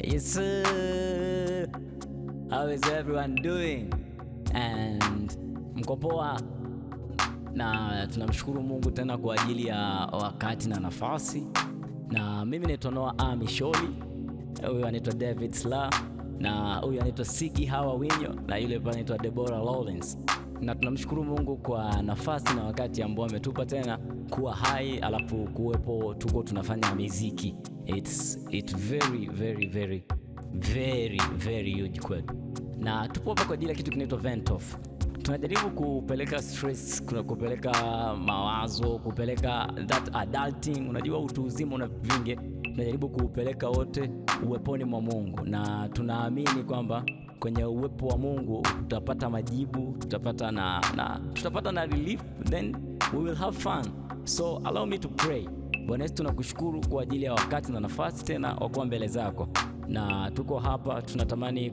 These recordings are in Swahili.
Yes, sir. How is everyone doing? And mko poa? Na tunamshukuru Mungu tena kwa ajili ya wakati na nafasi. Na mimi naitwa Noah Amisholi, huyu anaitwa David Sla, na huyu anaitwa Siki Hawa Winyo, na yule pale anaitwa Deborah Lawrence. Na tunamshukuru Mungu kwa nafasi na wakati ambao ametupa tena kuwa hai, alafu kuwepo tuko tunafanya muziki. It's very huge kwetu. Na tupo hapa kwa ajili ya kitu kinaitwa Vent Off. Tunajaribu kupeleka stress, kupeleka mawazo, kupeleka that adulting, unajua utu uzima una vingi. Tunajaribu kupeleka wote uweponi mwa Mungu, na tunaamini kwamba kwenye uwepo wa Mungu tutapata majibu, tutapata na relief, then we will have fun. So allow me to pray. Bwana Yesu, tunakushukuru kwa ajili ya wakati na nafasi tena wa kuwa mbele zako, na tuko hapa tunatamani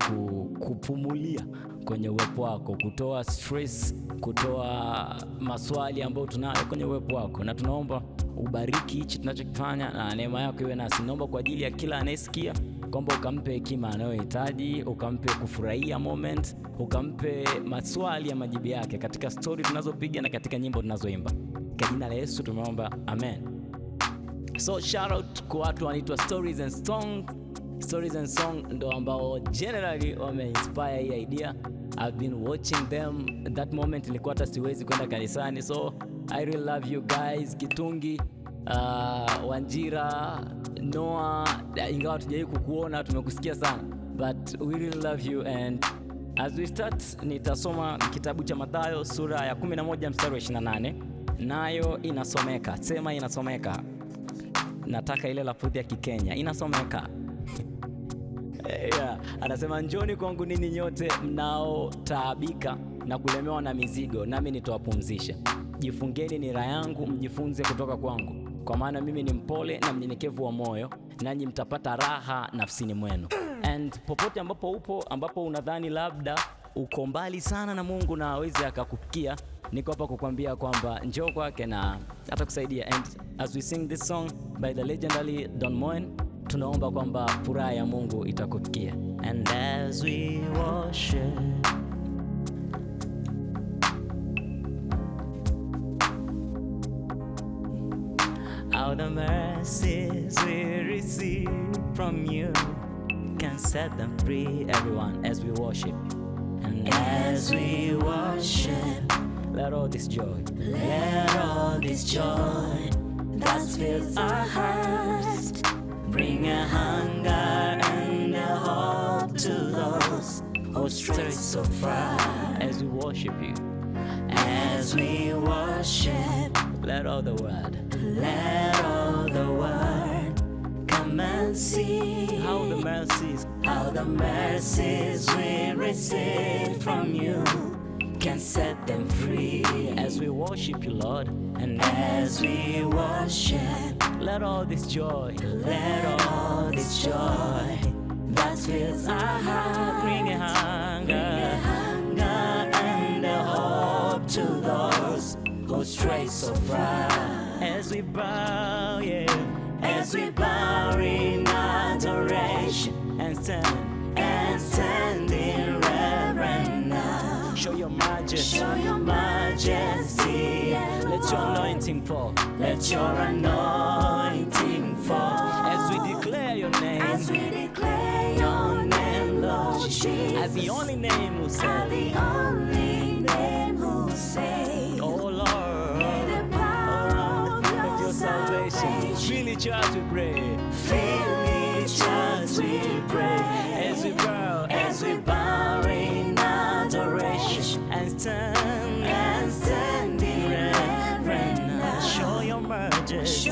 kupumulia kwenye uwepo wako, kutoa stress, kutoa maswali ambayo tunayo kwenye uwepo wako, na tunaomba ubariki hichi tunachokifanya na neema yako iwe nasi. Naomba kwa ajili ya kila anayesikia kwamba ukampe hekima anayohitaji, ukampe kufurahia moment, ukampe maswali ya majibu yake katika story tunazopiga na katika nyimbo tunazoimba. Kwa jina la Yesu tumeomba, amen. So shout out kwa watu wanaitwa Stories and Song ndo ambao generally wame inspire hii idea. I've been watching them that moment, nilikuwa hata siwezi kwenda kanisani. So I really love you guys. Kitungi, Wanjira, Noah, ingawa tujai kukuona, tumekusikia sana, but we really love you. And as we start, nitasoma kitabu cha Mathayo sura ya 11 mstari wa 28, nayo inasomeka. Sema inasomeka. Nataka ile lafudhi ya Kikenya. Inasomeka. Yeah. Anasema, njoni kwangu ninyi nyote mnaotaabika na kulemewa na mizigo, nami nitawapumzisha. Jifungeni nira yangu, mjifunze kutoka kwangu, kwa maana mimi ni mpole na mnyenyekevu wa moyo, nanyi mtapata raha nafsini mwenu. And popote ambapo unadhani labda uko mbali sana na Mungu na hawezi akakufikia, niko hapa kukwambia kwamba njoo kwake na atakusaidia. And as we sing this song by the legendary Don Moen, tunaomba kwamba furaha ya Mungu itakufikia. And as we worship, all the mercies we receive from you can set them free, everyone, as we worship. And as we worship, let all this joy that fills our hearts bring a hunger and a hope to those who stray so far. As we worship you, as we worship, let all the word come and see how the mercies we receive from you can set them free. As we worship you, Lord, and as we worship, let all this joy that fills our heart bring a hunger and a hope to those who stray so far. As we bow, as we bow in adoration and stand in reverence now. Show your majesty, let your anointing fall, As we declare your name, Lord Jesus, as the only name who saves. Oh Lord, may the power of your salvation fill each as we pray. As we bow in adoration and stand in reverence. Show your majesty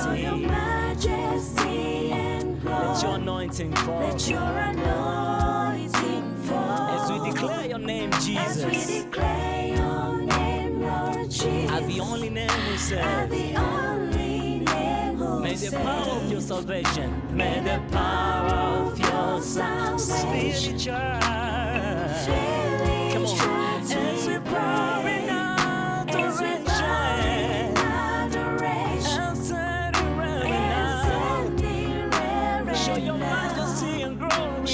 and glory. Let your anointing fall. As we declare your name, Jesus, as the only name who saves. May the power of your salvation, spiritual. Come on, as we bow in adoration and stand in reverence. Show your majesty and glory.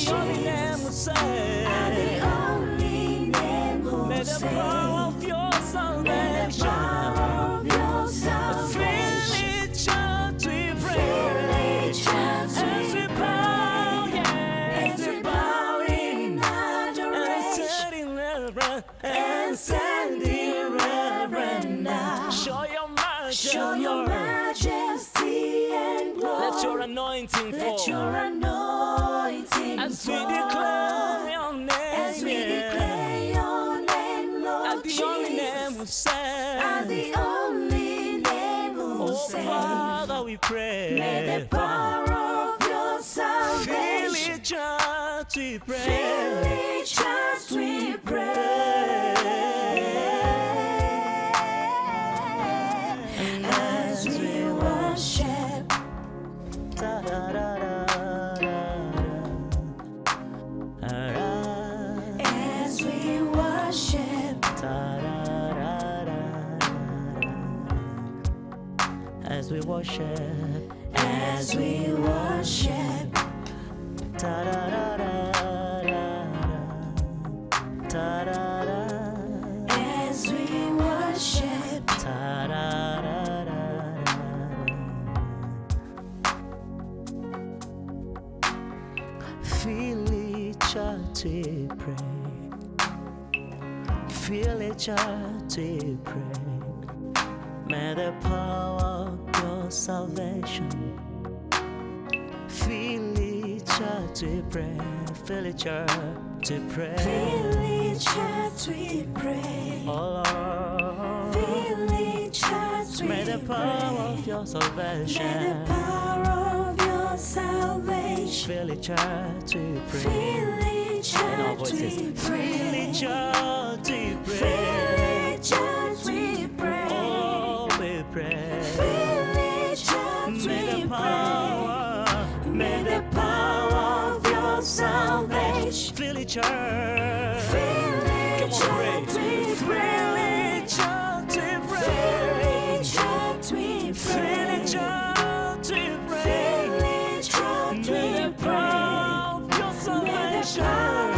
the only name who saves. At the only name who May the saves. power of your May the salvation power of your salvation. Village Church we pray. Village Church As we bow, yeah, as we bow in adoration and stand in reverence now. Show your majesty, Show your majesty and glory. let your anointing Let fall. your anointing As we fall. declare your name, As we declare your name, Lord at the only Jesus. name who saves. At the only name who Oh saves. Father, we pray. May the power of your salvation. Village Church we pray. Village Church we pray. As we worship. As we worship. As we worship, As we worship. As we worship. Village Church we pray. Village Church we pray. May the power of your salvation Village Church we pray. Village Church we pray. Village Church we pray. Oh Lord, Village Church we may the power pray. of your May the salvation power of your salvation. Village Church we pray. Village In our Church we voices. pray. Village Church we pray. Village Church we pray. Oh, we pray. Village Church May we the pray. power, May the power of your salvation. Village Church. Village Come on, Church we pray. Village Church we pray. Village Church we pray. Village Church we pray. Village Church May we the pray. power of your May the salvation. power of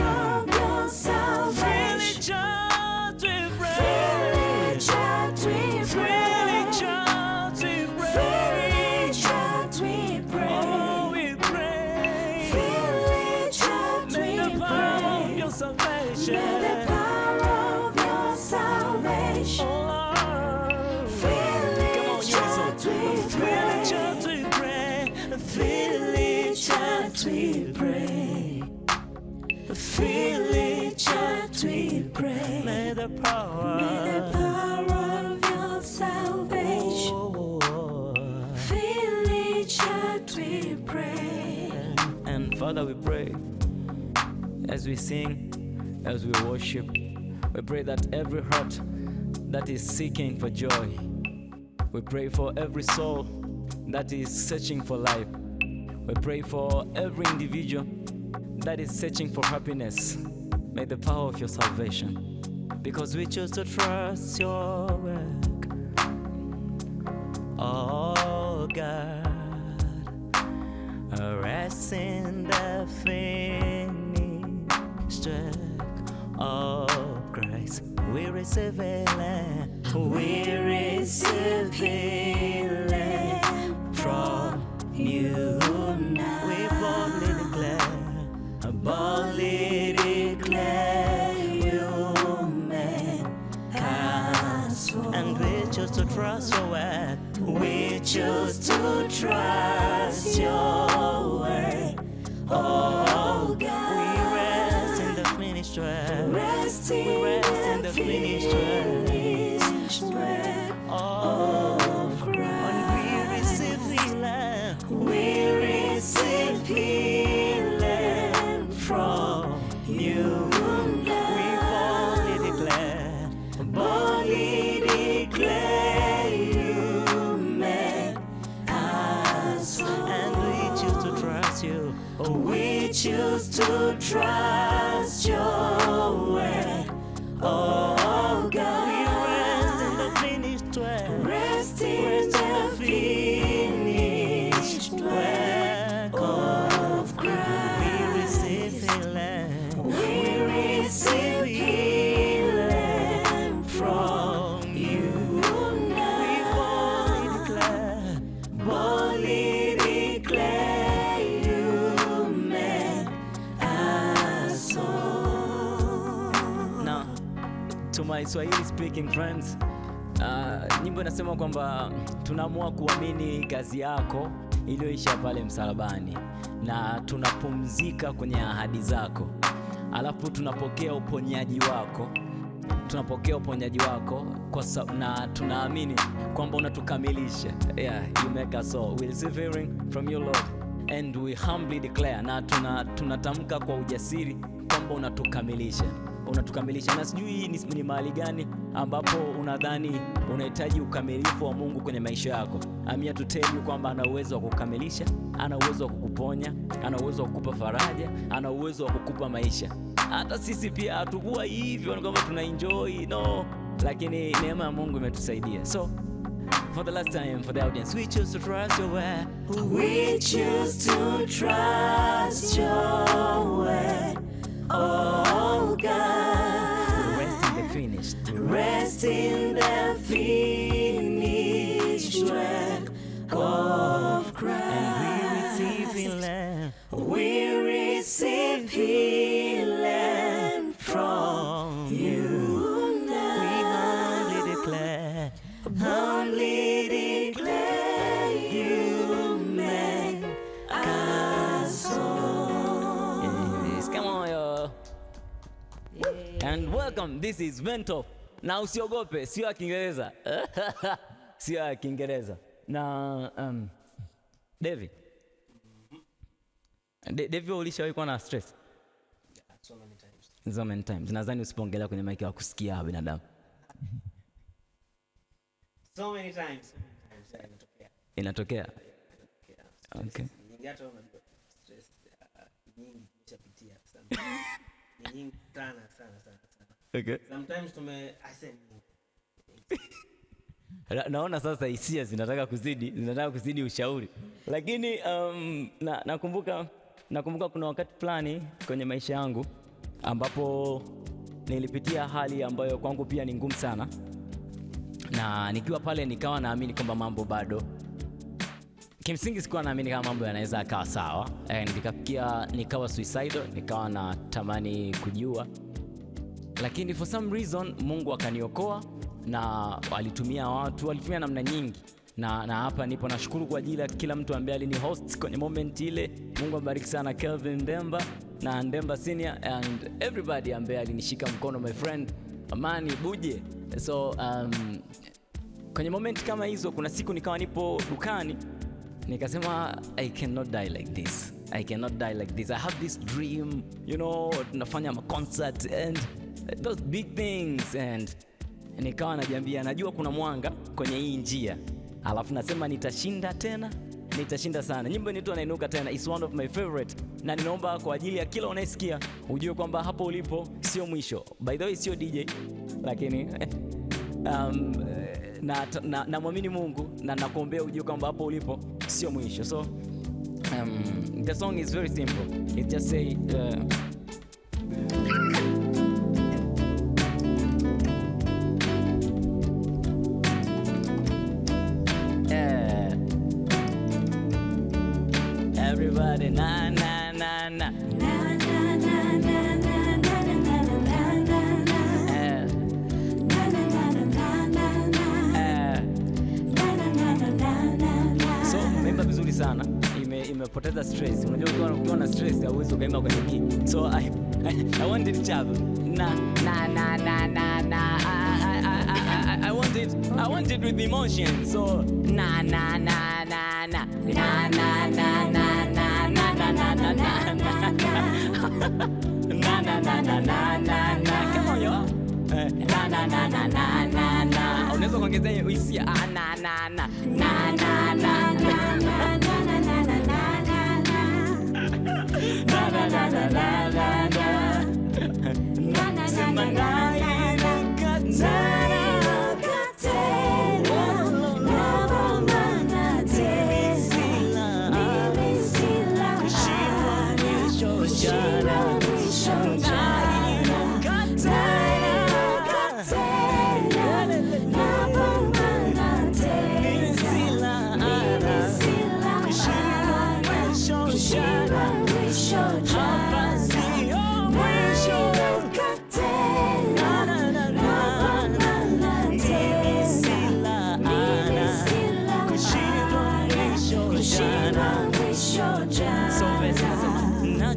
your Village salvation. Church we pray. Village Church we pray. Village Church we pray. Village Church we pray. Oh, we pray. Village Church May the we power of pray. your salvation. May the power of your salvation. Oh, Village Church we Village pray. Church we pray. Village Church we pray. Village Church we pray. May the power. May the power of your salvation. Oh, Village Church we pray. and Father, we pray as we sing, as we worship, we pray that every heart that is seeking for joy, we pray for every soul that is searching for life, we pray for every individual that is searching for happiness. May the power of your salvation, because we choose to trust your work. Oh God, rest in the finished work of Christ. We receive healing. We receive healing from you now. We boldly declare you made us whole. and we choose to trust your word. We choose to trust your word. Oh We God, rest in the finished work. rest We rest in in the the finished work. finished work Oh, of when Christ. we receive healing We receive healing from you we now. boldly declare you made us whole. and we choose to trust you. Oh, We choose to trust your word. Oh we rest in God, the finished work. rest in the finished work of We Christ. receive my Swahili speaking friends, nyimbo inasema kwamba tunaamua kuamini kazi yako iliyoisha pale msalabani, na tunapumzika kwenye ahadi zako, alafu tunapokea uponyaji wako. Na tunaamini kwamba unatukamilisha. Yeah, you make us all. We receive healing from you, Lord, and we humbly declare, na tunatamka kwa ujasiri kwamba unatukamilisha. Na sijui ni mahali gani ambapo unadhani unahitaji ukamilifu wa Mungu kwenye maisha yako. I'm here to tell you kwamba ana uwezo wa kukamilisha, ana uwezo wa kukuponya, ana uwezo wa kukupa faraja, ana uwezo wa kukupa maisha. Hata sisi pia hatukuwa hivyo, ni kwamba tuna enjoy, no, lakini neema ya Mungu imetusaidia. So for the last time, for the audience, we choose to trust your word. We choose to trust your word, oh God. Rest in the finished. Rest in the finished work of Christ. We receive healing from you now. We humbly declare you make us whole. yes, come on yo. And welcome, this is Vento. Na usiogope, sio ya Kiingereza. Sio ya Kiingereza. Na Devi. Devi, ulishawahi kuwa na stress? So many times. Nadhani usipoongelea kwenye mic wa kusikia binadamu. So many times. Inatokea. Okay. Ningato unajua stress nyingi nishapitia sana. Ni nyingi sana. Okay. Sometimes naona sasa hisia zinataka kuzidi ushauri. Lakini nakumbuka kuna wakati fulani kwenye maisha yangu ambapo nilipitia hali ambayo kwangu pia ni ngumu sana. Na nikiwa pale nikawa naamini kwamba mambo bado, kimsingi sikuwa naamini kama mambo yanaweza akawa sawa. Nikawa suicidal, nikawa natamani kujiua. Lakini for some reason Mungu akaniokoa, na walitumia namna nyingi. Na hapa nipo, nashukuru kwa ajili ya kila mtu ambaye alini host kwenye moment ile. Mungu abariki sana Kelvin Ndemba na Ndemba Senior and everybody ambaye alinishika mkono, my friend Amani Buje. So kwenye moment kama hizo, kuna siku nikawa nipo dukani, nikasema I cannot die like this. I have this dream, tunafanya concert and those big things, and nikawa najiambia najua kuna mwanga kwenye hii njia. Alafu nasema nitashinda sana. Nyimbo inaitwa Nainuka Tena, is one of my favorite, na ninaomba kwa ajili ya kila unayesikia ujue kwamba hapo ulipo sio mwisho. By the way, sio DJ, lakini na muamini Mungu, na nakuombea ujue kwamba hapo ulipo sio mwisho. So the song is very simple. It just say everybody na na na na so memba vizuri sana, imepoteza stress. Unajua ukiwa na stress hauwezi ukaimba kwenye key. So I wanted chavo na I want it with emotion. So na na na na na na na na na na na na na na na. Come on yo. Na na na na na na na. Unaweza kuongezea hiyo hisia na na na na na na na na na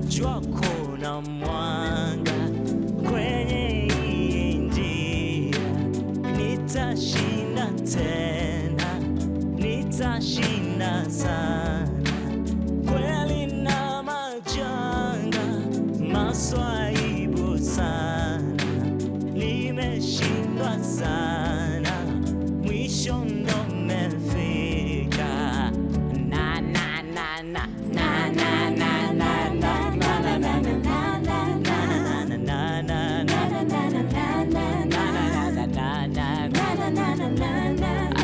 jua kuna mwanga kwenye hii njia. Nitashinda tena, nitashinda sana. Kweli na majanga, maswaibu sana. Nimeshindwa sana, mwisho ndo umefika. Na na na na na na na na na na na.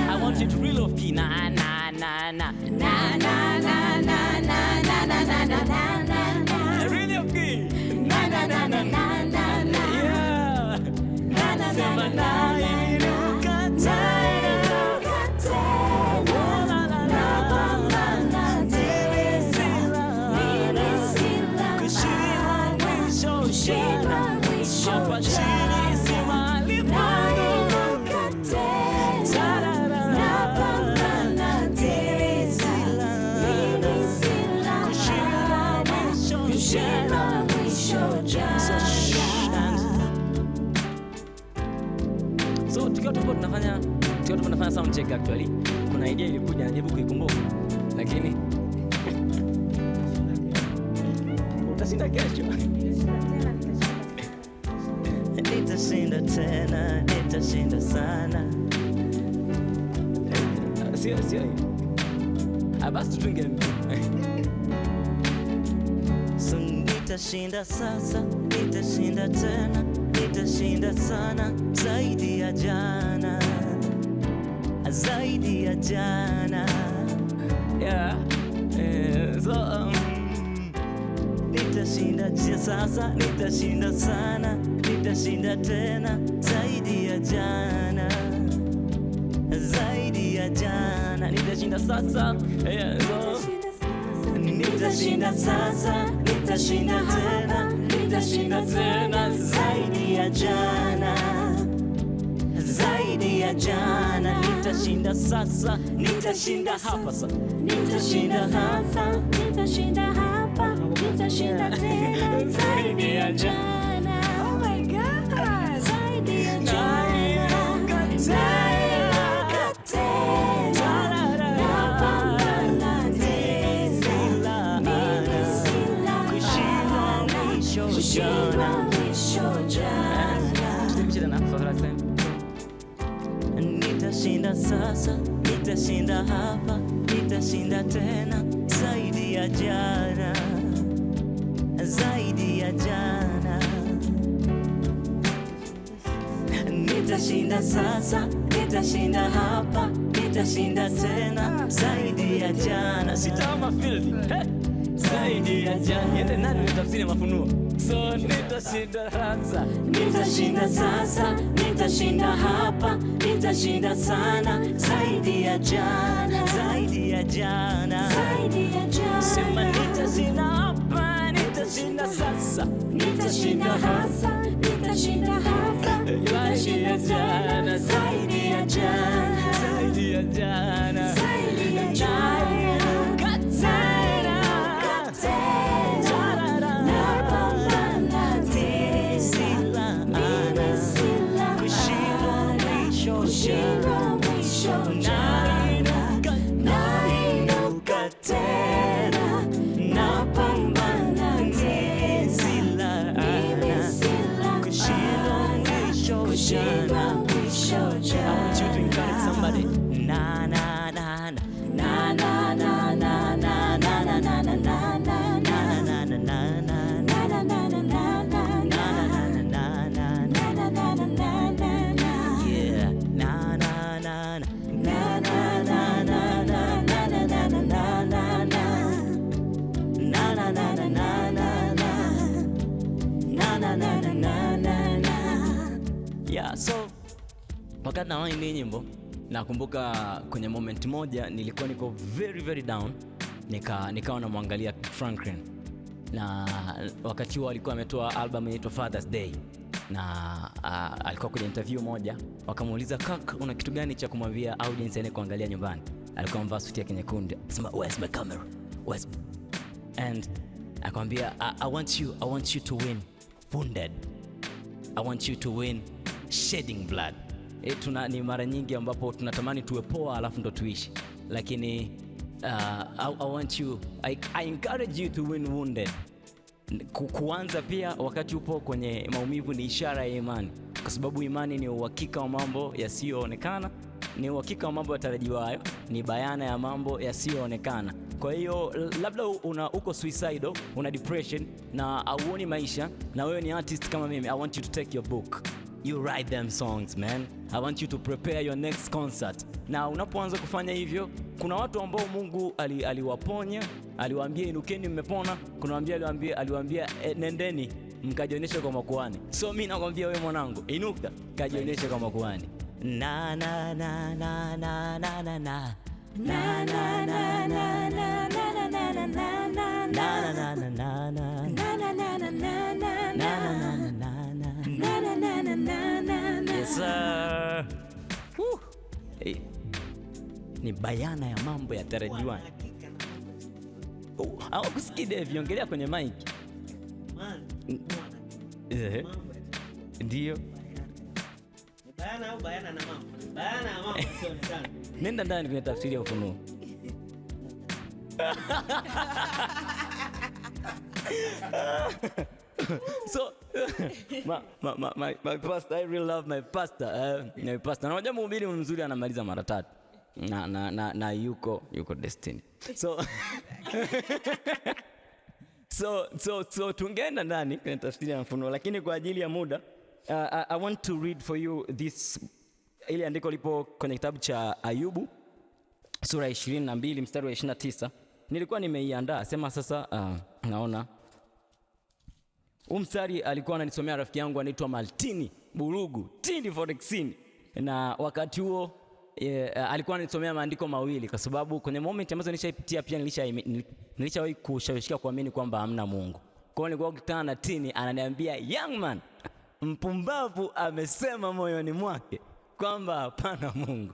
I want you to real off key. Na na na na na na na na na na na na. Really off key. Na na na na na na na. Yeah. Na na na na na. So tukiwa tunafanya sound check actually, kuna idea ilikuja najaribu kuikumbuka, lakini utashinda kesho. Nitashinda tena, nitashinda sana. Sio basi tutunge. So nitashinda sasa, nitashinda tena, nitashinda sana. Zaidi ya jana, zaidi ya jana. Yeah. So nitashinda sasa, nitashinda sana, nitashinda tena. Zaidi ya jana, zaidi ya jana. Nitashinda sasa, nitashinda sasa, nitashinda tena, nitashinda tena. Zaidi ya jana, zaidi ya jana. Nitashinda sasa, nitashinda hapa sasa, nitashinda sasa, nitashinda hapa, nitashinda tena. Zaidi ya jana. Oh my God, zaidi ya jana. Nitashinda sasa, nitashinda hapa, nitashinda tena. Zaidi ya jana, zaidi ya jana. Nitashinda sasa, nitashinda hapa, nitashinda tena. Zaidi ya jana. Sitama field. Zaidi ya jana. Yende nani nitafsiri mafunuo. So nitashinda sasa, nitashinda sasa, nitashinda hapa, nitashinda sana. Zaidi ya jana, zaidi ya jana, zaidi ya jana. Sema nitashinda hapa, nitashinda sasa, nitashinda hapa, nitashinda hapa, zaidi ya jana, zaidi ya jana, zaidi ya jana, zaidi ya jana. Yeah, so wakati nawahi ni nyimbo nakumbuka kwenye moment moja nilikuwa niko very down, nikawa namwangalia Franklin, na wakati huo alikuwa ametoa album inaitwa Father's Day, na alikuwa kwenye interview moja wakamuuliza, kaka, una kitu gani cha kumwambia audience ene kuangalia nyumbani? Alikuwa amevaa suti yake nyekundu, akasema where's my camera, and akamwambia I want you to win wounded. I want you to win shedding blood. Ni mara nyingi ambapo tunatamani tuwe poa alafu ndo tuishi, lakini I encourage you to win wounded. Kuanza pia wakati upo kwenye maumivu ni ishara ya imani, kwa sababu imani ni uhakika wa mambo yasiyoonekana, ni uhakika wa mambo yatarajiwayo, ni bayana ya mambo yasiyoonekana. Kwa hiyo labda uko suicidal, una depression na auoni maisha, na wewe ni artist kama mimi, I want you to take your book, you write them songs man. I want you to prepare your next concert. Na unapoanza kufanya hivyo, kuna watu ambao Mungu aliwaponya, aliwaambia inukeni mmepona, kuna aliwaambia nendeni mkajionyeshe kwa makuhani. So mimi nakwambia wewe mwanangu, inuka kajionyeshe kwa makuhani. Na na na na na na na na na na na na na ni bayana ya mambo yatarajiwa. Hawakusikii Devi, ongelea kwenye mic. Ndio. Bayana au bayana na mambo? Bayana na mambo sio sana. Nenda ndani kwenye tafsiri ya Ufunuo. So my pastor, I really love my pastor. My pastor. Na unajua mhubiri mzuri anamaliza mara 3. Na yuko Destiny. So tungeenda ndani kwenye tafsiri ya Ufunuo, lakini kwa ajili ya muda I want to read for you this, ile andiko lipo kwenye kitabu cha Ayubu sura 22 mstari wa 29. Nilikuwa nimeiandaa sema sasa naona mstari alikuwa ananisomea rafiki yangu anaitwa Maltini Burugu Tindi Forexini, na wakati huo alikuwa ananisomea maandiko mawili, kwa sababu kwenye moment ambazo nilishaipitia pia nilishawahi kushawishika kuamini kwamba hamna Mungu. Kwa hiyo nilikuwa nikutana na Tini ananiambia young man, mpumbavu amesema moyoni mwake kwamba hapana Mungu.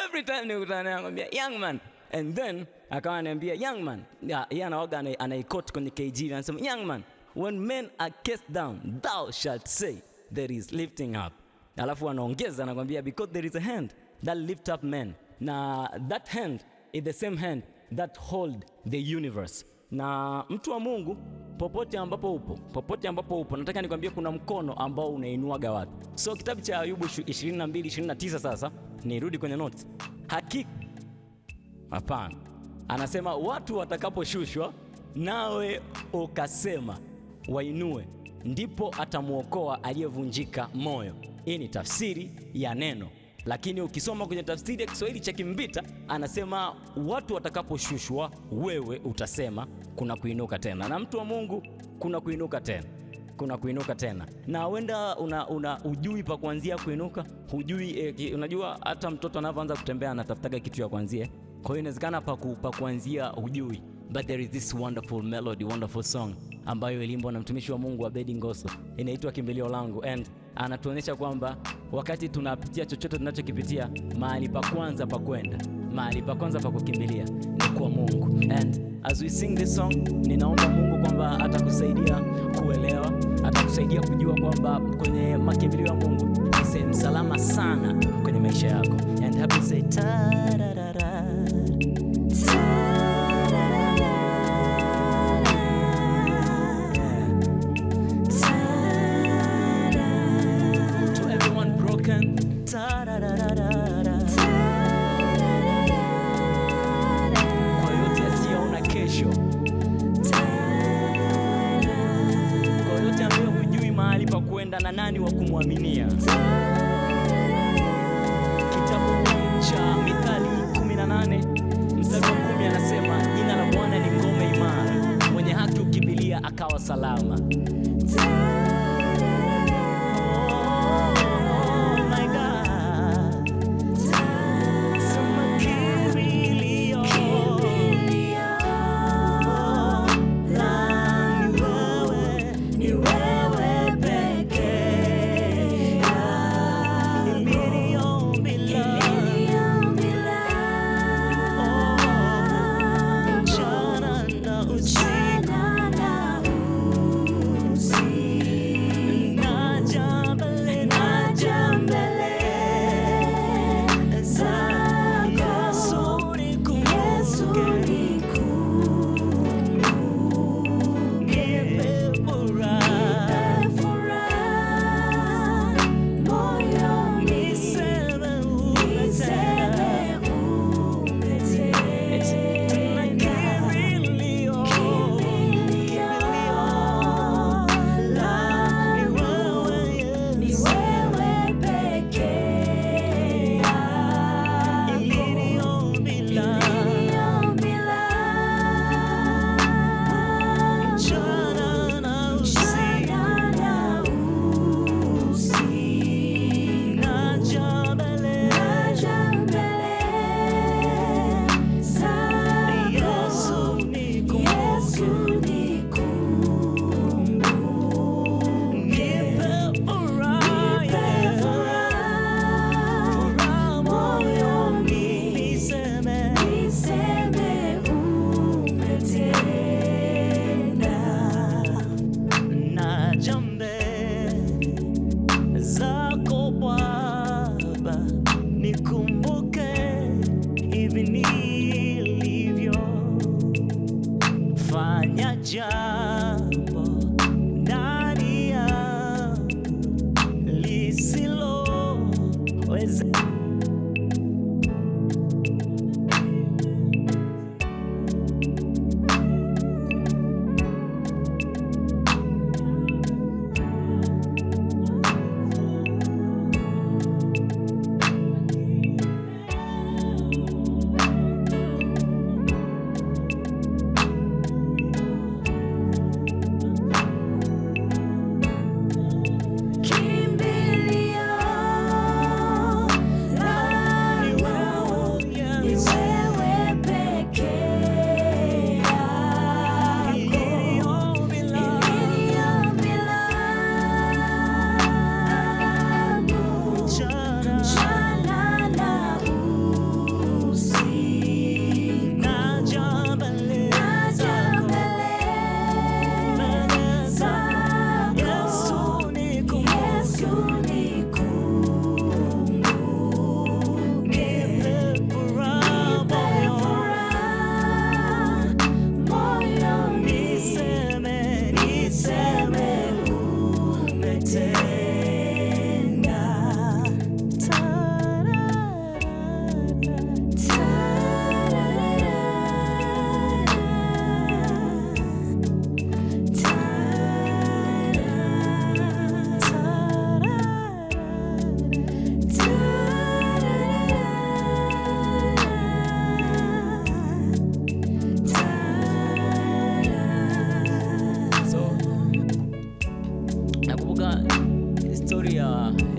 Every time nikutana naye ananiambia young man, and then akawa ananiambia young man, yeye anaoga anaikoti kwenye KG anasema young man, when men are cast down thou shalt say there is lifting up. Alafu anaongeza anakuambia because there is a hand that lift up men, na that hand is the same hand that hold the universe. Na mtu wa Mungu, popote ambapo upo nataka nikwambie kuna mkono ambao unainuaga watu. So kitabu cha Ayubu 22:29 sasa nirudi kwenye notes. Hapana. Anasema watu watakaposhushwa nawe ukasema wainue, ndipo atamuokoa aliyevunjika moyo. Hii ni tafsiri ya neno. Lakini ukisoma kwenye tafsiri ya Kiswahili cha Kimbita anasema watu watakaposhushwa wewe utasema kuna kuinuka tena. Na mtu wa Mungu, kuna kuinuka tena. Kuna kuinuka tena. Na wenda ujui pa kuanzia kuinuka, hujui unajua hata mtoto anapoanza kutembea anatafutaga kitu ya kuanzia. Kwa hiyo inawezekana pa kuanzia hujui. But there is this wonderful melody, wonderful song ambayo iliimbwa na mtumishi wa Mungu Abedi Ngoso, inaitwa Kimbilio Langu, and anatuonyesha kwamba wakati tunapitia chochote tunachokipitia, mahali pa kwanza pa kwenda, mahali pa kwanza pa kukimbilia ni kwa Mungu. And as we sing this song, ninaomba Mungu kwamba atakusaidia kuelewa, atakusaidia kujua kwamba kwenye makimbilio ya Mungu ni sehemu salama sana kwenye maisha yako. And happy say ta-da-da-da. Kwa yote asiyeona kesho, kwa yote ambayo hujui mahali pa kwenda na nani wa kumwaminia. Kitabu cha Mithali 18 mstari wa 10 anasema jina la Bwana ni ngome imara, mwenye haki ukimbilia akawa salama.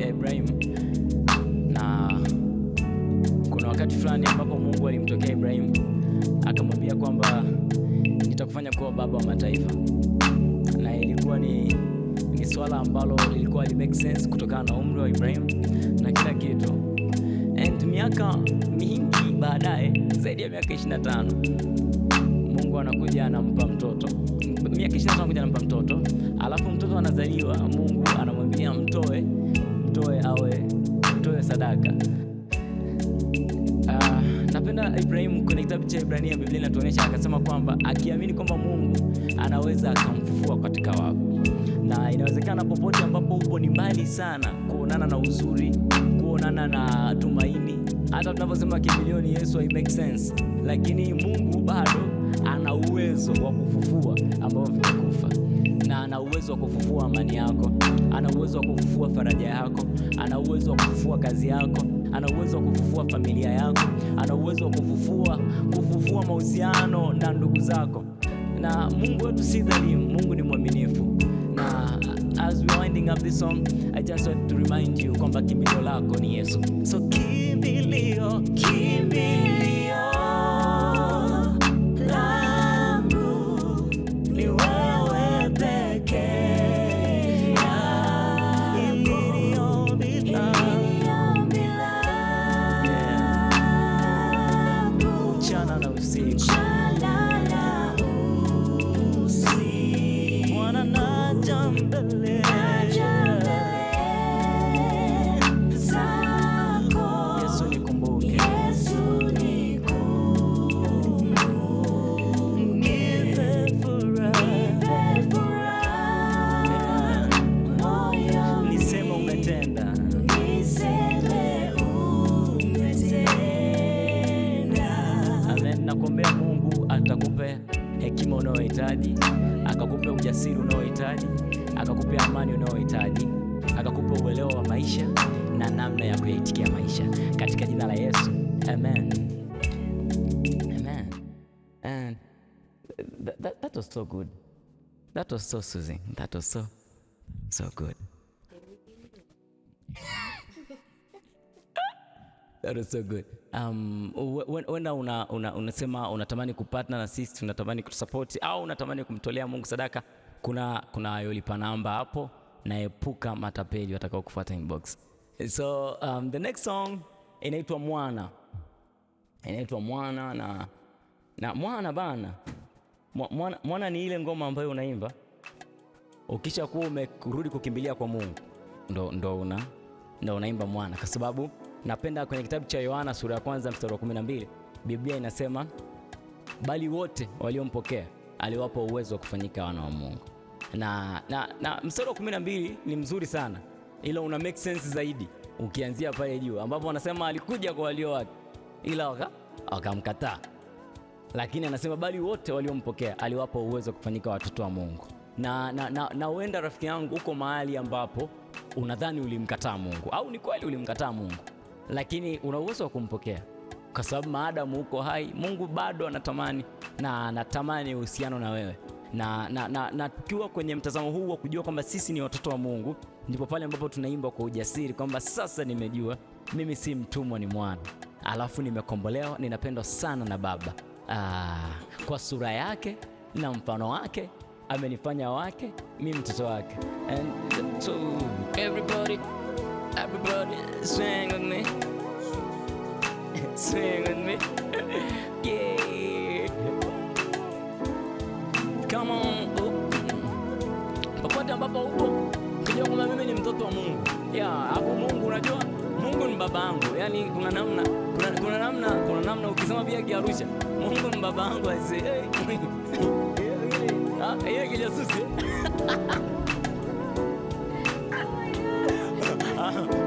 ya Ibrahim, na kuna wakati fulani ambapo Mungu alimtokea Ibrahim akamwambia kwamba nitakufanya kuwa baba wa mataifa, na ilikuwa ni swala ambalo lilikuwa li make sense kutokana na umri wa Ibrahim na kila kitu. And miaka mingi baadaye, zaidi ya miaka 25, Mungu anakuja anampa mtoto. Miaka 25 anakuja anampa mtoto, alafu mtoto anazaliwa, Mungu anamwambia mtoe sadaka. Napenda Ibrahim kwenye kitabu cha Ibrania, Biblia inatuonyesha akasema kwamba akiamini kwamba Mungu anaweza akamfufua katika wafu. Na inawezekana popote ambapo upo ni mbali sana kuonana na uzuri, kuonana na tumaini. Hata tunaposema kimbilioni Yesu hai make sense, lakini Mungu bado ana uwezo wa kufufua ambao vimekufa, na ana uwezo wa kufufua amani yako, ana uwezo wa kufufua faraja yako, ana uwezo wa kufufua kazi yako, ana uwezo wa kufufua familia yako, ana uwezo wa kufufua mahusiano na ndugu zako. Na Mungu wetu si dhalimu, Mungu ni mwaminifu. Na as we are winding up this song, I just want to remind you kwamba kimbilio lako ni Yesu. So kimbilio langu ni wewe pekee, iliniombi langu mchana na usiku. Bwana naja mbele zako, Yesu nikumbuke, nipe furaha, niseme umetenda. Amen. Nakuombea Mungu atakupe hekima unayohitaji, akakupe ujasiri unaohitaji, akakupe amani unaohitaji, akakupe uelewa wa maisha na namna ya kuyaitikia maisha katika jina la Yesu. Amen. Amen. And that was so good. That was so soothing. That was so good. That was so good. Wenda unasema unatamani kupartner na sisi, unatamani kutusupport au unatamani kumtolea Mungu sadaka, kuna yolipa namba hapo, na epuka matapeli watakao kufuata inbox. So the next song inaitwa Mwana. Inaitwa Mwana na Mwana bana. Mwana ni ile ngoma ambayo unaimba ukisha kuwa umerudi kukimbilia kwa Mungu. Ndo unaimba Mwana, kwa sababu napenda kwenye kitabu cha Yohana sura ya 1 mstari wa 12, Biblia inasema bali wote waliompokea aliwapa uwezo wa kufanyika wana wa Mungu. Na mstari wa 12 ni mzuri sana, ila una make sense zaidi ukianzia pale juu ambapo wanasema alikuja kwa walio wake ila wakamkataa. Lakini anasema bali wote waliompokea aliwapa uwezo wa kufanyika watoto wa Mungu. Na uenda rafiki yangu uko mahali ambapo unadhani ulimkataa Mungu, au ni kweli ulimkataa Mungu, lakini una uwezo wa kumpokea, kwa sababu maadamu uko hai, Mungu bado anatamani uhusiano na wewe. Na tukiwa kwenye mtazamo huu wa kujua kwamba sisi ni watoto wa Mungu, ndipo pale ambapo tunaimba kwa ujasiri kwamba sasa nimejua mimi si mtumwa, ni mwana, alafu nimekombolewa, ninapendwa sana na Baba. Kwa sura yake na mfano wake amenifanya wake, mimi mtoto wake. And so everybody swing with me. Swing with me. Yeah. Come on. Popote ambapo upo, kujua kwamba mimi ni mtoto wa Mungu. Hapo Mungu, unajua Mungu ni baba yangu. Yaani kuna namna ukisema pia Kiarusha, Mungu ni baba yangu, I say hey. Yeye kijasusi.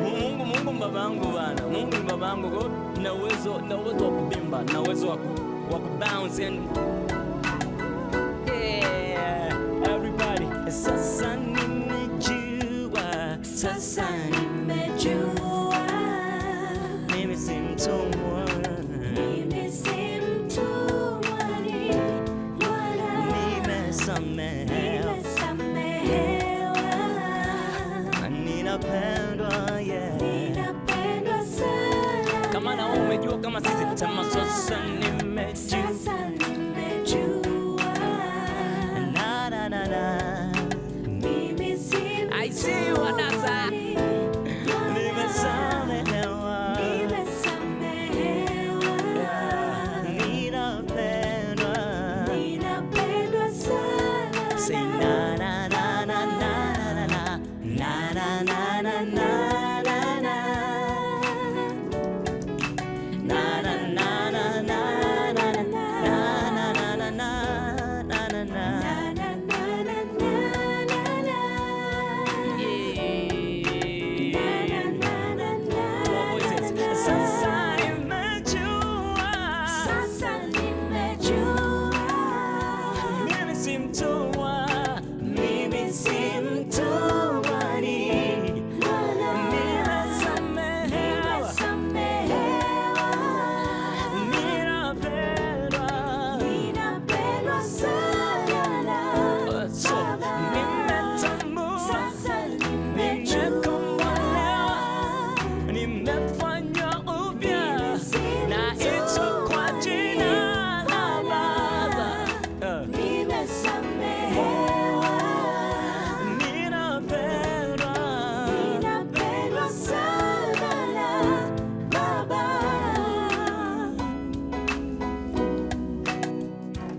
Mungu baba yangu bana. Mungu ni baba yangu, kwa na uwezo wa kubimba, na uwezo wa kubounce and yeah, everybody. Sasa nimejua mimi si mtumwa, nimesamehewa, ninapendwa. sasa nimejua. Na na na na. I see you anasa. Nimesamehewa. Ninapendwa sana. Say na na na na na na na na na na na na na. Na na na na na na na na na na na na.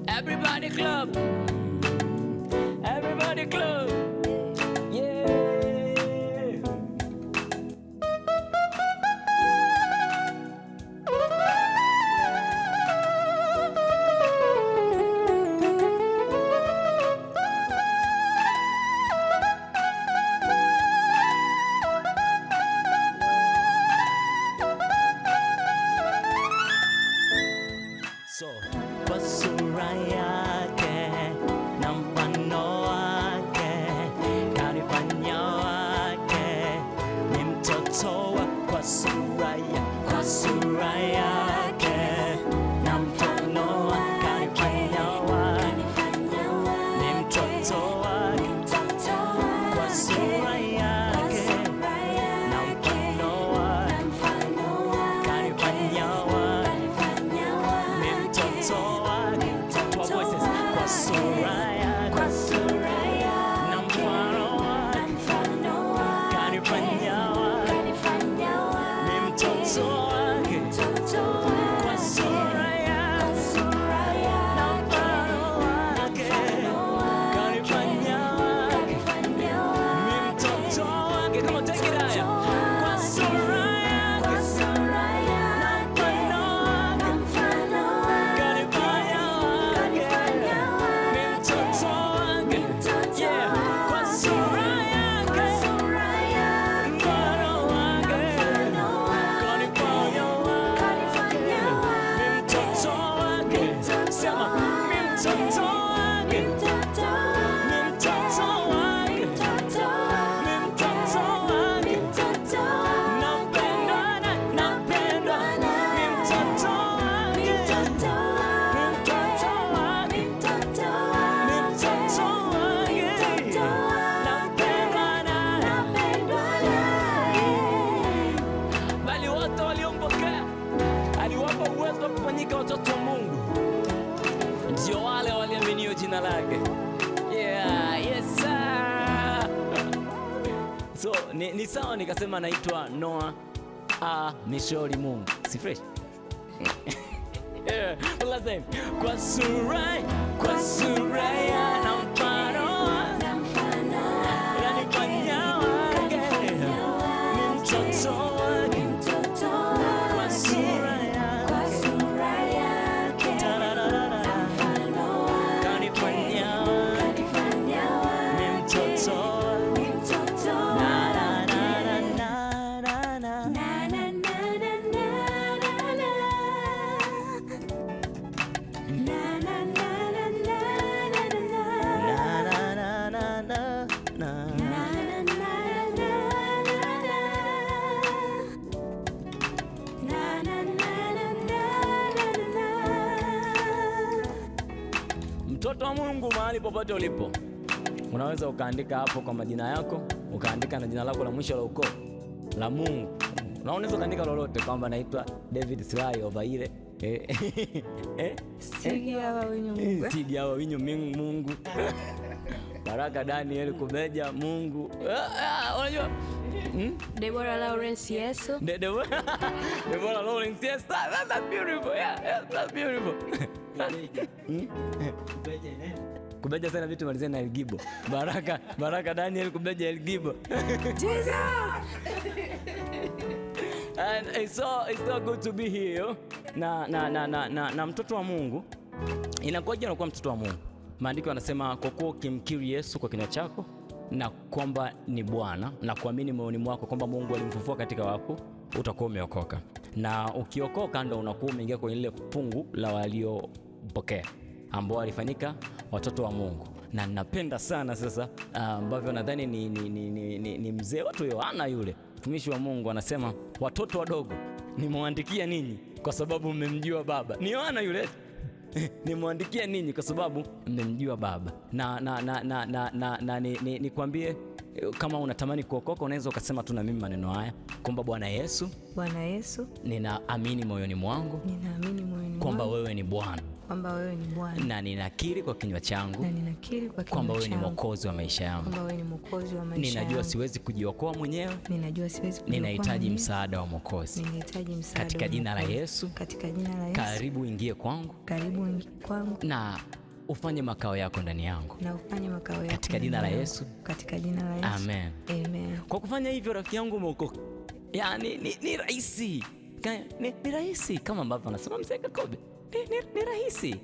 Everybody club. Everybody club. Yeah. So, kwa sura yake na mfano wake kanifanya wake ni mtoto wa kwa sura yake na mfano wake kanifanya wake ni mtoto wake kwa sura yake na mfano wake kanifanya wake ni mtoto wake. Kwa voices kwa sura yake na mfano wake kanifanya wake ni mtoto wake kwa sura yake na mfano wake kanifanya wake ni mtoto wake. Come on, take it higher. Kwa sura yake na mfano wake kanifanya wake ni mtoto wake. Yeah, kwa sura yake mfano wake kanifanya wake ni mtoto wake. Sema ni mtoto wake, ni mtoto wake, ni mtoto wake. Napendwa na napendwa ni mtoto wake, ni mtoto wake, ni mtoto wake. Napendwa naye. Bali wote waliompokea aliwapa uwezo wa kufanyika watoto wa Mungu, ndio wale waliaminio jina lake. Yeah, yes sir. So ni sawa nikasema naitwa Noah Mishori Mungu, si fresh? Yeah, last time. Kwa sura ya na mfano wake kanifanya wake ni mtoto wake kwa sura yake tararara kanifanya wake ni mtoto wake na na na na na na. Mtoto wa Mungu, mahali popote ulipo, unaweza ukaandika hapo kwa majina yako, ukaandika na jina lako la mwisho la ukoo la Mungu, na unaweza ukaandika lolote kwamba naitwa David Silai Obaire Sigiawa winyo Mungu. Sigiawa winyo Mungu. Baraka Daniel Kubeja Mungu. Unajua? Deborah Lawrence Yesu. Deborah Lawrence Yesu. That's beautiful. Yeah, that's beautiful. Kubeja sana vitu malizia na Elgibo. Baraka Daniel Kubeja Elgibo. Jesus. And it's so good to be here. Na mtoto wa Mungu inakuwaje unakuwa mtoto wa Mungu? Maandiko yanasema kwa kuwa ukimkiri Yesu kwa kinywa chako na kwamba ni Bwana na kuamini moyoni mwako kwamba Mungu alimfufua katika wafu, utakuwa umeokoka. Na ukiokoka ndo unakuwa umeingia kwenye ile fungu la waliopokea ambao walifanyika watoto wa Mungu. Na ninapenda sana sasa ambavyo nadhani ni mzee watu Yohana yule mtumishi wa Mungu anasema, watoto wadogo nimwandikia ninyi kwa sababu mmemjua Baba. Ni Yohana yule. Nimwandikia ninyi kwa sababu mmemjua Baba. Na nikwambie, kama unatamani kuokoka unaweza ukasema tu na mimi maneno haya kwamba Bwana Yesu, ninaamini moyoni mwangu kwamba wewe ni Bwana, na ninakiri kwa kinywa changu kwamba wewe ni mwokozi wa maisha yangu. Ninajua siwezi kujiokoa mwenyewe, ninahitaji msaada wa mwokozi. Katika jina la Yesu, karibu ingie kwangu na ufanye makao yako ndani yangu. Katika jina la Yesu. Amen. Kwa kufanya hivyo rafiki yangu umeokoka. Yani ni rahisi. Ni rahisi kama ambavyo anasema Mzee Kakobe. Ni rahisi.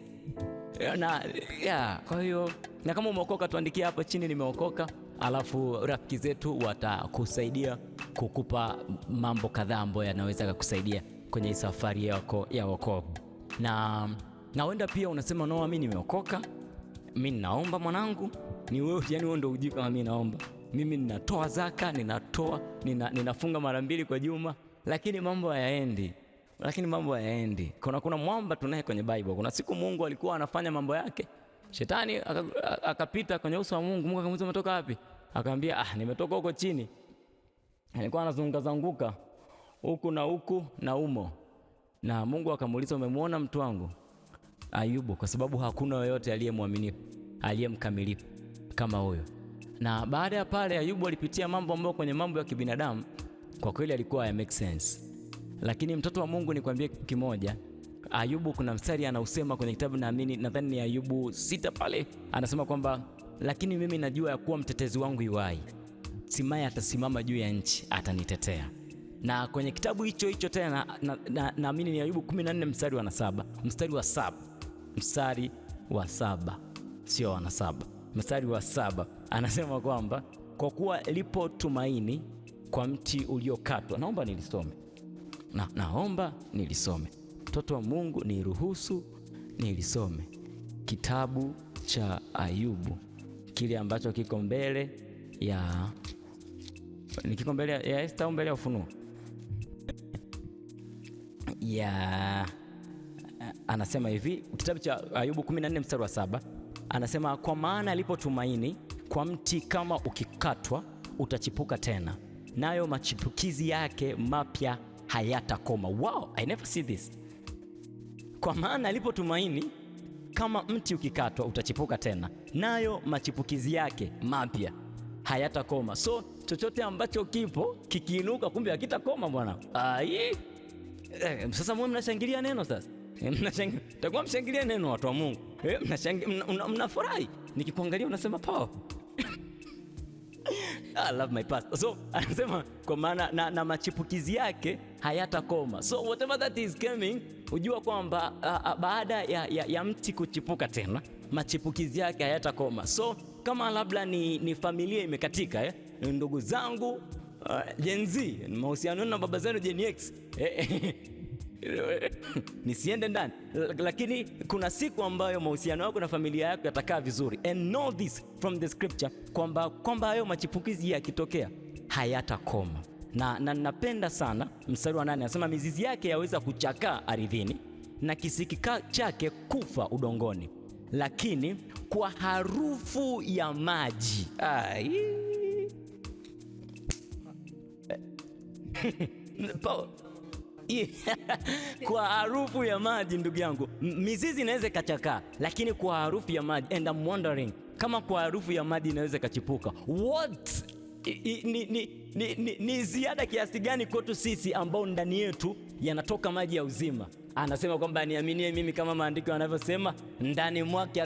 Kwa hiyo na kama umeokoka tuandikie hapa chini nimeokoka, alafu rafiki zetu watakusaidia kukupa mambo kadhaa ambayo yanaweza kukusaidia kwenye safari yako ya wokovu. Na wenda pia unasema no, mimi nimeokoka, mimi ninaomba mwanangu, ni wewe yani wewe ndio ujui kama mimi naomba. Mimi ninatoa zaka, ninafunga mara 2 kwa juma, lakini mambo hayaendi. Kuna mwamba tunaye kwenye Bible. Kuna siku Mungu alikuwa anafanya mambo yake. Shetani akapita kwenye uso wa Mungu. Mungu akamuuliza umetoka wapi? Akamwambia nimetoka huko chini. Alikuwa anazunguka huku na umo. Na Mungu akamuuliza umemwona mtu wangu Ayubu? Kwa sababu hakuna yoyote aliyemwaminifu, aliyemkamilifu kama huyo. Na baada ya pale Ayubu alipitia mambo ambayo kwenye mambo ya kibinadamu kwa kweli alikuwa ya make sense. Lakini mtoto wa Mungu nikwambie kimoja, Ayubu kuna mstari anausema kwenye kitabu nadhani ni Ayubu 6 pale, anasema kwamba lakini mimi najua ya kuwa mtetezi wangu yuai, simaye atasimama juu ya nchi, atanitetea. Na kwenye kitabu hicho tena naamini ni Ayubu 14 mstari wa 7, sio wa 7, mstari wa 7 anasema kwamba kwa kuwa lipo tumaini kwa mti uliokatwa. Naomba nilisome. Mtoto wa Mungu niruhusu nilisome kitabu cha Ayubu, kile ambacho kiko mbele ya Esther au mbele ya Ufunuo. Anasema hivi, kitabu cha Ayubu 14 mstari wa 7 anasema, kwa maana alipo tumaini kwa mti kama ukikatwa utachipuka tena, nayo machipukizi yake mapya hayatakoma. Wow, I never see this. Kwa maana alipo tumaini kama mti ukikatwa utachipuka tena, nayo machipukizi yake mapya hayatakoma. So chochote ambacho kipo kikiinuka kumbe hakitakoma bwana. Sasa mwe mnashangilia neno sasa. Takuwa mshangilia neno watu wa Mungu. Mnafurahi. Nikikuangalia unasema power. I love my pastor. So anasema kwa maana na machipukizi yake hayatakoma. So whatever that is coming, ujua kwamba baada ya mti kuchipuka tena, machipukizi yake hayatakoma. So kama labda ni familia imekatika, ndugu zangu Gen Z, mahusiano na baba zenu Gen X, nisiende ndani, lakini kuna siku ambayo mahusiano yako na familia yako yatakaa vizuri. And know this from the scripture kwamba hayo machipukizi yakitokea hayatakoma. Na napenda sana mstari wa 8 anasema mizizi yake yaweza kuchakaa ardhini na kisiki chake kufa udongoni, lakini kwa harufu ya maji Kwa harufu ya maji ndugu yangu. Mizizi inaweza ikachakaa, lakini kwa harufu ya maji, and I'm wondering kama kwa harufu ya maji inaweza ikachipuka. What? Ni ziada kiasi gani kwetu sisi ambao ndani yetu yanatoka maji ya uzima. Anasema kwamba niaminie mimi, kama maandiko yanavyosema, ndani mwake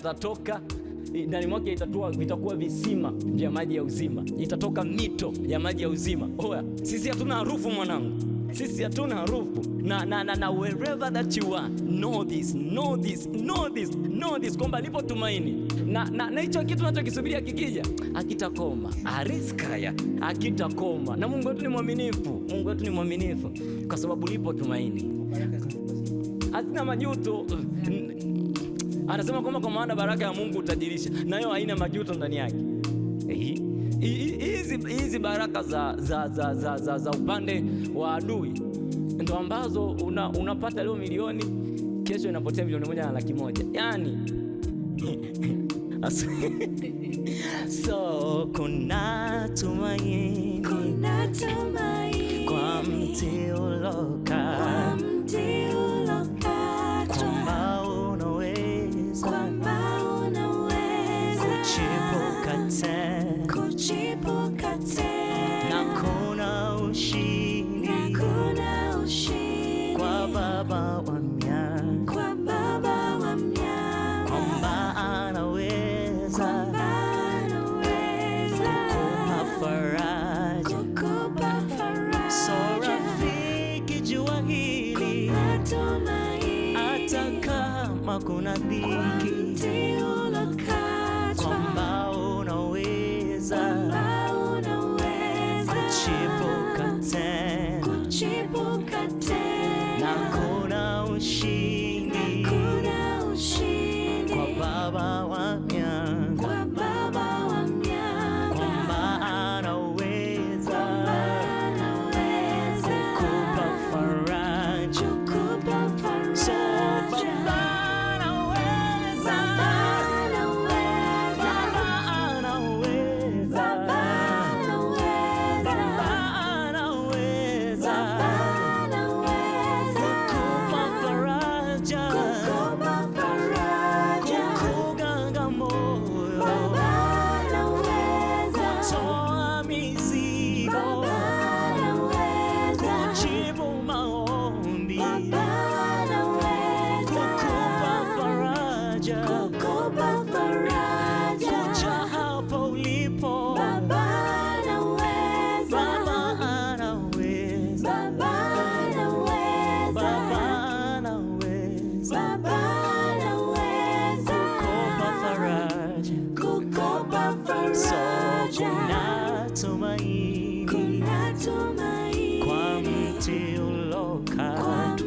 vitakuwa visima vya maji ya uzima, itatoka mito ya maji ya uzima. Oya, sisi hatuna harufu mwanangu, sisi hatuna harufu. Na wherever that you are, know this kwamba lipo tumaini, na hicho kitu tunachokisubiria kikija akitakoma, ariskaya akitakoma. Na Mungu wetu ni mwaminifu, kwa sababu lipo tumaini, hazina majuto. Anasema kwamba kwa maana baraka ya Mungu utajirisha, na hiyo haina majuto ndani yake. Hizi baraka za upande wa adui ndo ambazo unapata leo milioni, kesho inapotea milioni 1.1. Yani so kuna tumaini kwa mti ulokatwa, kwamba unaweza kuchipuka tena, na kuna ushindi kwa Baba wa mianga, kwamba anaweza kukupa faraja. So rafiki, jua hili, hata kama kuna dhiki, kwamba unaweza kuchipuka tena, na kuna ushindi kwa Baba wa mianga, kwamba anaweza kukupa faraja. So Baba anaweza, kukupa faraja, kukuganga moyo, kutoa mizigo, kujibu maombi, kukupa faraja, kuja hapo ulipo. Baba anaweza, kukupa faraja. So kuna tumaini kwa mti ulokatwa,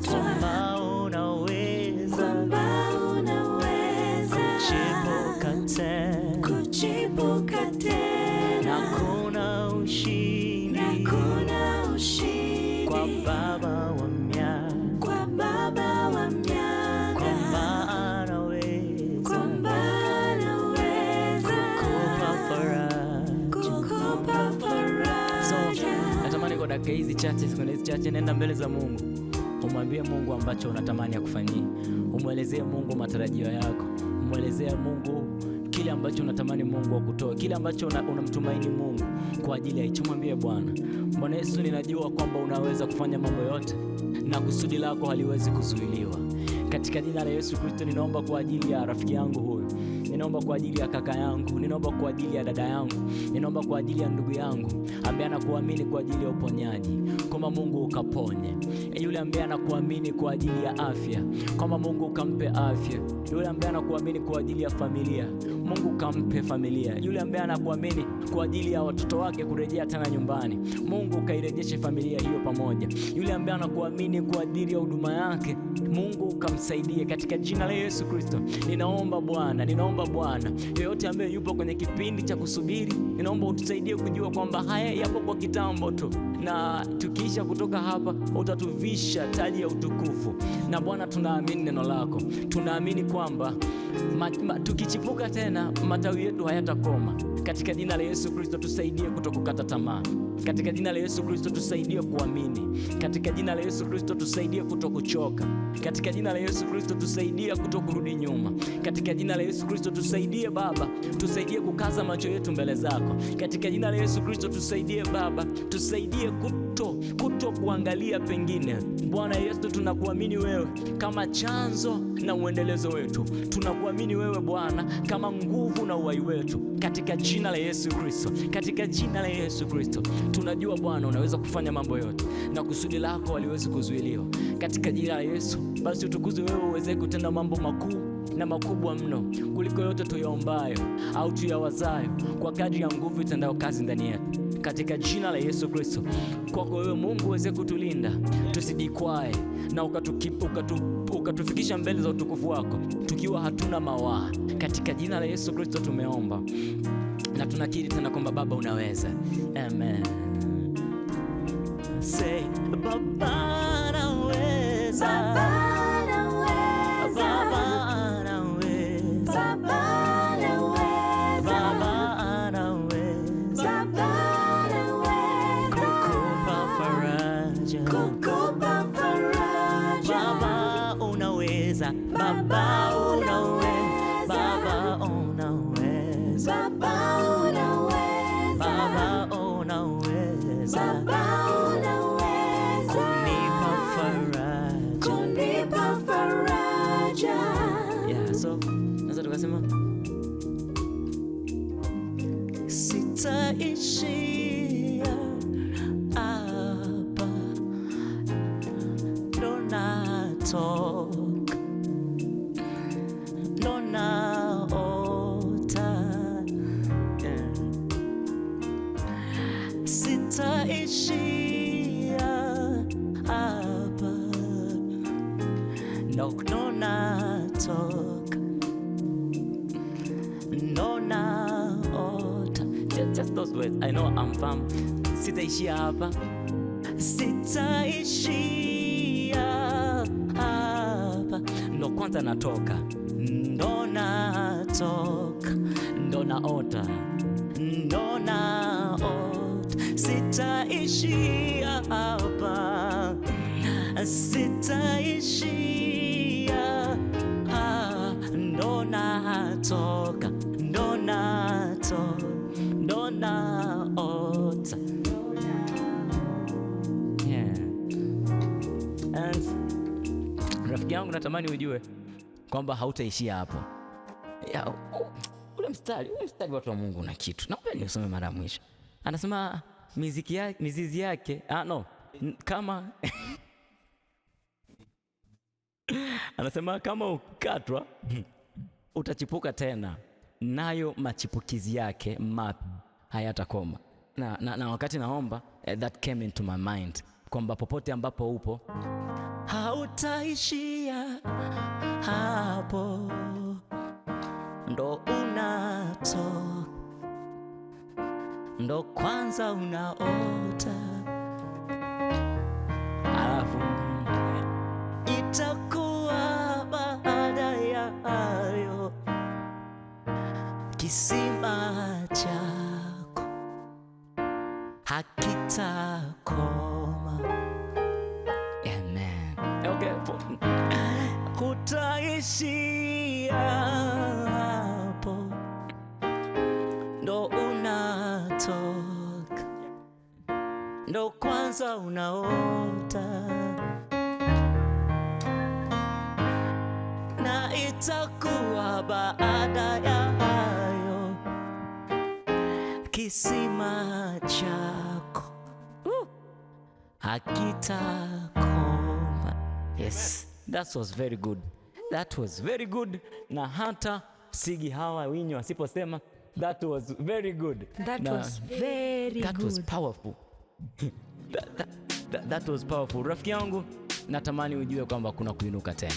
kwamba unaweza kuchipuka tena, na kuna ushindi kwa Baba wa mianga, kwamba anaweza kukupa faraja. So natamani kwa dakika hizi chache, nenda mbele za Mungu, umwambie Mungu ambacho unatamani akufanyie, umwelezee Mungu matarajio yako, umwelezee Mungu kile ambacho unatamani Mungu akutoe, kile ambacho unamtumaini Mungu kwa ajili ya hicho. Mwambie Bwana Yesu, ninajua kwamba unaweza kufanya mambo yote na kusudi lako haliwezi kuzuiliwa. Katika jina la Yesu Kristo, ninaomba kwa ajili ya rafiki yangu huyu, ninaomba kwa ajili ya kaka yangu, ninaomba kwa ajili ya dada yangu, ninaomba kwa ajili ya ndugu yangu ambaye anakuamini kwa ajili ya uponyaji, kama Mungu ukaponye. Yule ambaye anakuamini kwa ajili ya afya, kama Mungu ukampe afya. Yule ambaye anakuamini kwa ajili ya familia, Mungu kampe familia. Yule ambaye anakuamini kwa ajili ya watoto wake kurejea tena nyumbani, Mungu kairejeshe familia hiyo pamoja. Yule ambaye anakuamini kwa ajili ya huduma yake, Mungu kamsaidie katika jina la Yesu Kristo. Ninaomba Bwana, ninaomba ninaomba Bwana, yeyote ambaye yupo kwenye kipindi cha kusubiri, ninaomba utusaidie kujua kwamba haya yapo kwa kitambo tu, na tukiisha kutoka hapa utatuvisha taji ya utukufu. Na Bwana, tunaamini neno lako, tunaamini kwamba tukichipuka tena matawi yetu hayatakoma. Katika jina la Yesu Kristo tusaidie kutokukata tamaa. Katika jina la Yesu Kristo tusaidie kuamini. Katika jina la Yesu Kristo tusaidie kutokuchoka. Katika jina la Yesu Kristo tusaidie kutokurudi nyuma. Katika jina la Yesu Kristo tusaidie Baba, tusaidie kukaza macho yetu mbele zako. Katika jina la Yesu Kristo tusaidie Baba, tusaidie kuto kuangalia pengine. Bwana Yesu, tunakuamini wewe kama chanzo na uendelezo wetu. Tunakuamini wewe Bwana kama nguvu na uhai wetu. Katika jina la Yesu Kristo, katika jina la Yesu Kristo, tunajua Bwana unaweza kufanya mambo yote na kusudi lako haliwezi kuzuiliwa. Katika jina la Yesu, basi utukuzwe wewe uweze kutenda mambo makuu na makubwa mno kuliko yote tuyaombayo au tuyawazayo, kwa kadri ya nguvu itendayo kazi ndani yetu. Katika jina la Yesu Kristo, kwako wewe Mungu uweze kutulinda tusijikwae, na ukatufikisha mbele za utukufu wako tukiwa hatuna mawaa. Katika jina la Yesu Kristo tumeomba na tunakiri tena kwamba Baba unaweza. Amen. Say Baba naweza. Baba naweza. Baba naweza. Baba naweza. Baba naweza. Baba naweza. Kukupa faraja. Kukupa faraja. Baba unaweza. Baba unaweza. Baba unaweza. Baba unaweza. Baba unaweza. Baba unaweza. Kunipa faraja. Kunipa faraja. Yeah, so sasa tukasema sitaishia hapa, ndo natoka, ndo naota. Yeah. Sitaishia hapa, ndo natoka, ndo naota. Just those words. I know I'm firm. Sitaishia hapa, sitaishia hapa, ndo kwanza natoka, ndo natoka, ndo naota, ndo naota. Sitaishia hapa, sitaishia hapa, ndo natoka, ndo natoka, ndo naota. Yeah. And rafiki yangu, natamani ujue kwamba hautaishia hapo. Ule mstari watu wa Mungu una kitu. Naomba nisome mara mwisho. Anasema mizizi yake kama anasema kama ukatwa utachipuka tena, nayo machipukizi yake mapya hayatakoma. Na wakati naomba that came into my mind kwamba popote ambapo upo hautaishia hapo, ndo unatoka, ndo kwanza unaota, alafu itakuwa baada ya hayo kisima chako hakitakoma. Amen. Okay. Hutaishia hapo, ndo unatoka, ndo kwanza unaota, na itakuwa baada ya hayo kisima chako hakitakoma. Yes, that was very good. That was very good. Na hata Sigi Hawa Winyo asiposema that was very good. That was very that good. Was powerful. That was powerful. Rafiki yangu, natamani ujue kwamba kuna kuinuka tena.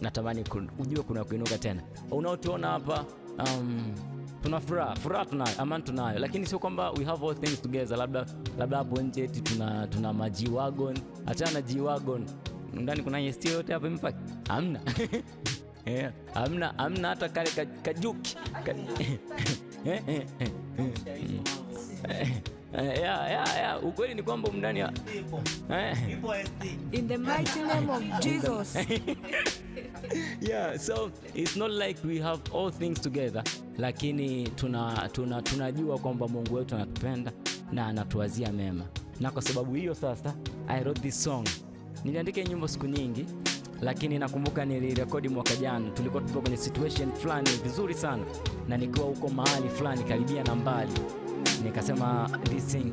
Natamani ujue kuna kuinuka tena. Unaotuona hapa tuna furaha tunayo, amani tunayo, lakini sio kwamba we have all things together. Labda hapo nje eti tuna ma G-Wagon. Achana na G-Wagon, ndani kuna EST yote hapo impact hamna. Yeah, hamna hata kale kajuki. Yeah, ukweli ni kwamba ndani ya In the mighty name of Jesus. Yeah, so it's not like we have all things together, lakini tunajua kwamba Mungu wetu anatupenda na anatuwazia mema. Na kwa sababu hiyo sasa I wrote this song. Niliandika nyimbo siku nyingi, lakini nakumbuka nilirekodi mwaka jana. Tulikuwa tupo kwenye situation fulani vizuri sana, na nikiwa huko mahali fulani karibia na mbali, nikasema this thing.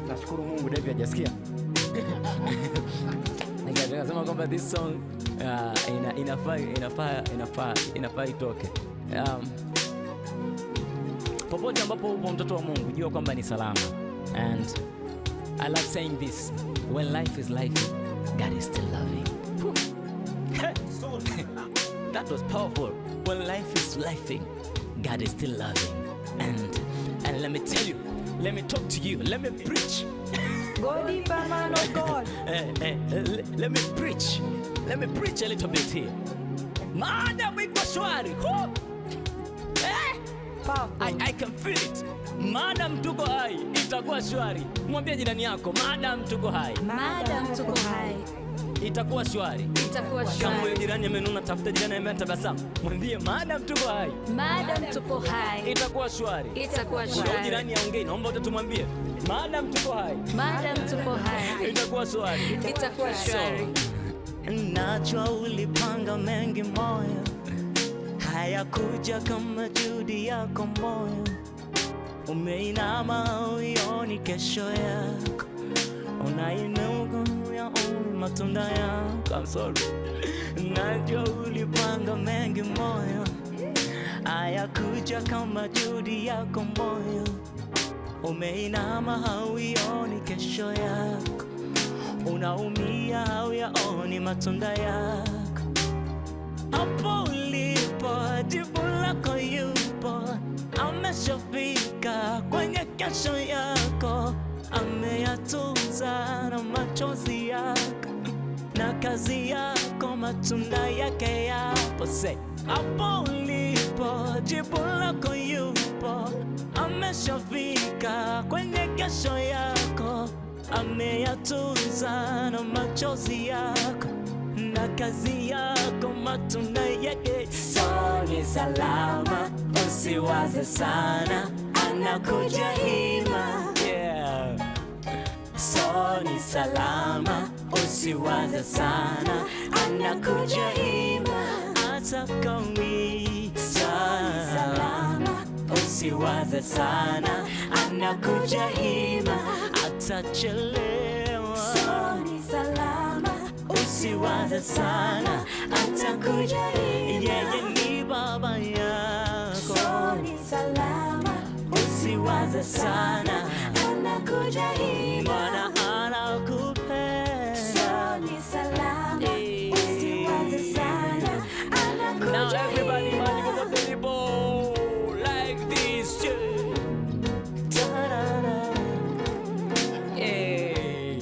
Nashukuru Mungu David hajasikia. Nikasema kwamba this song inafaa itoke. Popote ambapo upo mtoto wa Mungu, jua kwamba ni salama. And I love saying this, when life is life, God is still loving. That was powerful. When life is lifing, God is still loving. And let me tell you, let me talk to you, let me preach. Go deeper, man of God. Let me preach a little bit here. Maadamu iko shwari. I can feel it. Maadamu tuko hai, itakuwa shwari. Mwambie jirani yako, maadamu tuko hai. Maadamu tuko hai, itakuwa shwari. itakuwa Kama shwari. huyo jirani amenuna, tafuta jirani ambaye anatabasamu. Mwambie maadamu tuko hai, Maadamu tuko hai, itakuwa shwari. itakuwa Huyo shwari. jirani aongee, naomba utumwambie maadamu tuko hai, Maadamu tuko hai, itakuwa shwari. itakuwa shwari. Najua ulipanga mengi moyo, hayakuja kama juhudi yako moyo. Umeinama uioni kesho yako, unainuka uyaoni matunda yako. I'm sorry. Najua ulipanga mengi moyo, hayakuja kama juhudi yako moyo. Umeinama hauioni kesho yako, unaumia hauyaoni matunda yako. Hapo ulipo jibu lako yupo, ameshafika kwenye kesho yako, ameyatunza na machozi yako na kazi yako, matunda yake yapo. Say, hapo ulipo jibu lako yupo, ameshafika kwenye kesho yako, ameyatunza na machozi yako na kazi yako, matunda yake. So ni salama, usiwaze sana, anakuja hima. Yeah. So ni salama, usiwaze sana, anakuja hima. Atakawi Salama, usiwaze sana, anakuja hima. atachelewa. So ni salama, usiwaze sana, atakuja hima. Yeye ni baba yako. So ni salama, usiwaze sana, anakuja hima. Bwana anakupenda. So ni salama, usiwaze sana, Now anakuja everybody hima. man, you got the people like this. Ta-da-da. Hey.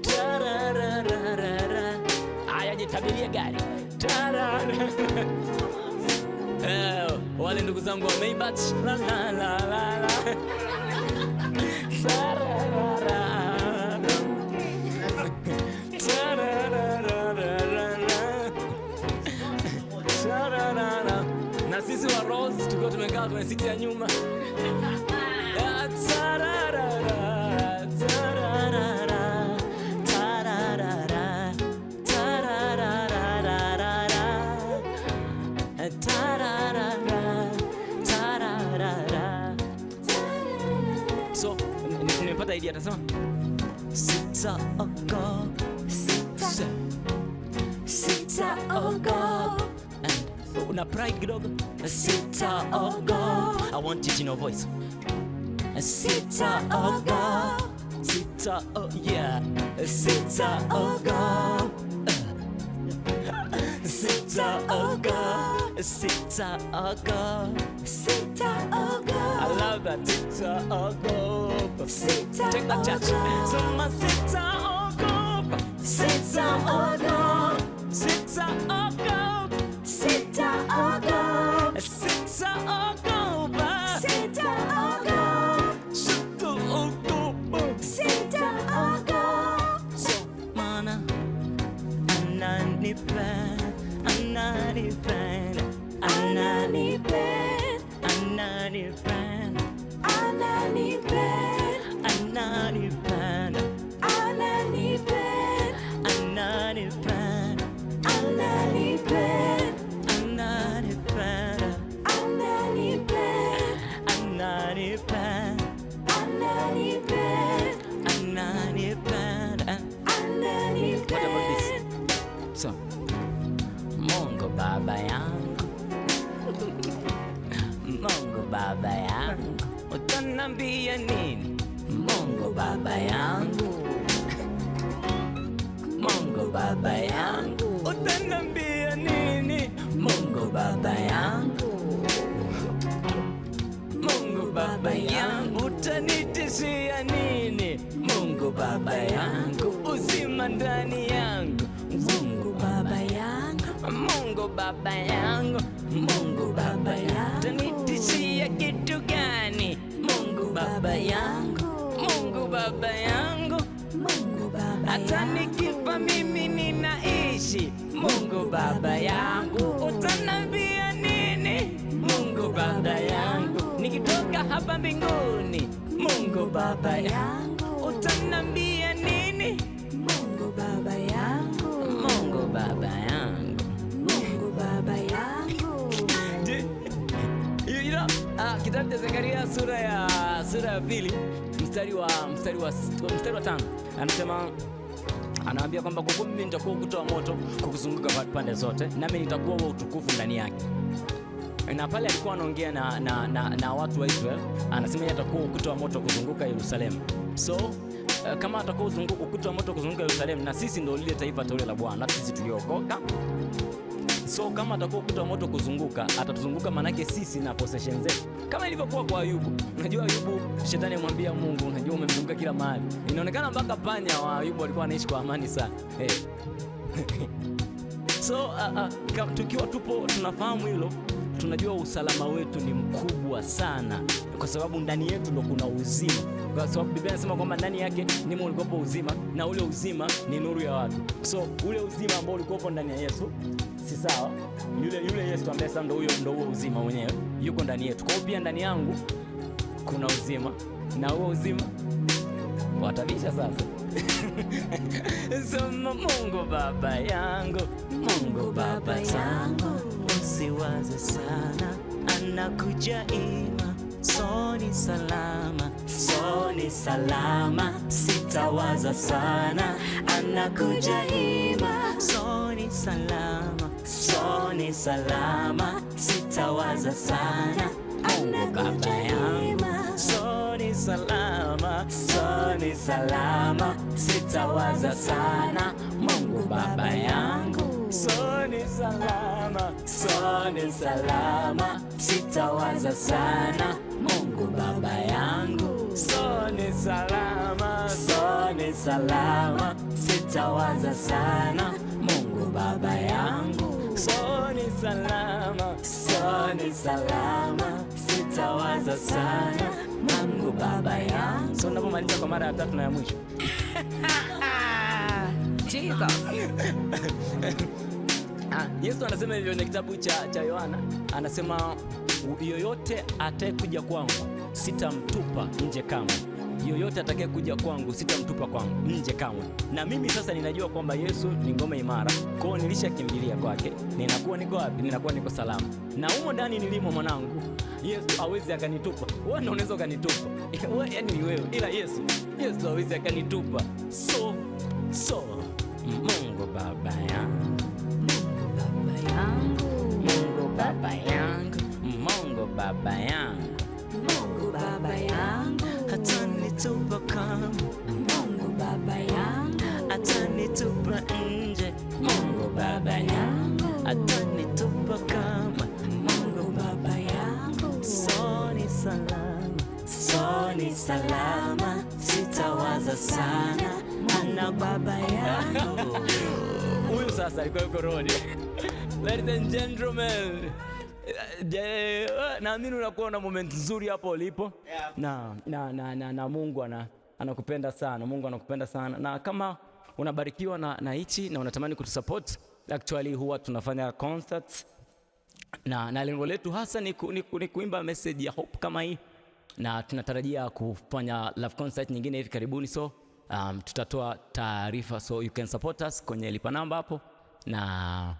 Ta-da-da-da-da-da. Aya, jitabirie gari. Ta-da-da. Wale ndugu zangu wa Maybach. La la la la la. Ta-da-da-da. Ta-da-da-da. Na sisi wa Rose tulikuwa tumekaa kwenye siti ya nyuma. Ta-da-da-da, ta-da-da-da, ta-da-da-da, ta-da-da-da-da-da, ta-da-da-da, ta-da-da-da. So, nimepata idea, atasema sitaogopa. Sitaogopa, Una pride kidogo. sitaogopa, I want it in your voice. sitaogopa, Yeah. sitaogopa, sitaogopa, sitaogopa. Sitaogopa. I love that. Sitaogopa. Sitaogopa. Take that church. Sema sitaogopa. Sitaogopa. Sitaogopa. Sitaogopa. Sitaogopa. Sitaogopa. Sitaogopa. So mana ananipenda, ananipenda, Ananipenda. ananipenda, Ananipenda. ananipenda, Ananipenda. ananipenda, Ananipenda. ananipenda, Ananipenda. ananipenda, Ananipenda. ananipenda. What about this? So, Mungu baba yangu, Mungu baba yangu, utanambia nini? Mungu baba yangu, Mungu baba yangu, utanambia nini? Mungu baba yangu, Mungu baba yangu, utanitishia nini? Mungu baba yangu, uzima ndani yangu. Mungu Baba yangu. Mungu baba yangu, Mungu baba yangu, utanitishia kitu gani? Mungu baba yangu, Mungu baba yangu, Mungu Baba hata yangu. nikifa mimi ninaishi. Mungu baba yangu, utanambia nini? Mungu baba yangu, nikitoka hapa mbinguni. Mungu baba yangu, utanambia nini? Mungu Baba yangu. Mungu baba yangu. Mungu Baba yangu. You know, kitabu cha Zekaria sura ya pili mstari wa 5 anasema, anaambia kwamba kwa kuwa mimi nitakuwa ukuta wa moto kukuzunguka pande zote, nami nitakuwa wa utukufu ndani yake. Na pale alikuwa anaongea na watu wa Israel, anasema yeye atakuwa ukuta wa moto kuzunguka Yerusalemu. So kama atakuwa ukuta wa moto kuzunguka Yerusalemu, na sisi ndio lile taifa teule la Bwana, sisi tuliokoka. So kama atakuwa ukuta wa moto kuzunguka, atatuzunguka manake sisi na possession zetu, kama ilivyokuwa kwa Ayubu. Unajua Ayubu, shetani amwambia Mungu, unajua umemzunguka kila mahali. Inaonekana mpaka panya wa Ayubu walikuwa wanaishi kwa amani sana. Hey. So tukiwa tupo tunafahamu hilo, tunajua usalama wetu ni mkubwa sana, kwa sababu ndani yetu ndo kuna uzima. Kwa sababu Biblia inasema kwamba ndani yake ndimo ulikopo uzima, na ule uzima ni nuru ya watu. So ule uzima ambao ulikopo ndani ya Yesu, si sawa? Yule Yesu ambaye sasa ndo huo uzima mwenyewe yuko ndani yetu. Kwa hiyo pia ndani yangu kuna uzima, na huo uzima watabisha sasa. So Mungu baba yangu, Mungu baba yangu, usiwaze sana, anakuja ima. So ni salama, so ni salama, sitawaza sana, anakuja ima. So ni salama, so ni salama, sitawaza sana, Mungu baba yangu. So ni salama, so ni salama, sitawaza sana, Mungu baba yangu. So ni salama, so ni salama, sitawaza sana, Mungu baba yangu. So ni salama, so ni salama, sitawaza sana, Mungu baba yangu. So ni salama, so ni salama, sitawaza sana, Mungu baba yangu. So napomaliza kwa mara ya 3 na ya mwisho. Jesus. Yesu anasema hivyo kwenye kitabu cha Yohana, anasema yoyote atakayekuja kwangu sitamtupa nje kamwe. Yoyote atakayekuja kwangu sitamtupa nje kamwe. Na mimi sasa ninajua kwamba Yesu ni ngome imara. Kwa hiyo nilishakimbilia kwake. Ninakuwa niko wapi? Ninakuwa niko salama. Na humo ndani nilimo mwanangu, Yesu hawezi akanitupa. Wewe ndio unaweza ukanitupa. Wewe yani ni wewe. Ila Yesu hawezi akanitupa. So Mungu baba yangu, Mungu Baba yangu. Mungu baba yangu, Mungu baba yangu, Mungu Baba yangu. hatanitupa kamwe. Mungu Baba yangu. Atanitupa nje, Mungu baba yangu, atanitupa kamwe. salama. So ni salama, sitawaza sana, Mungu baba yangu. Huyu sasa alikuwa yuko road. Ladies and gentlemen, naamini unakuwa na moment nzuri hapo ulipo. Na Mungu anakupenda sana. Mungu anakupenda sana. Na kama unabarikiwa na hichi na unatamani kutusupport, actually huwa tunafanya concerts na lengo letu hasa ni kuimba message ya hope kama hii, na tunatarajia kufanya live concert nyingine hivi karibuni, so tutatoa taarifa, so you can support us kwenye lipa namba hapo. Na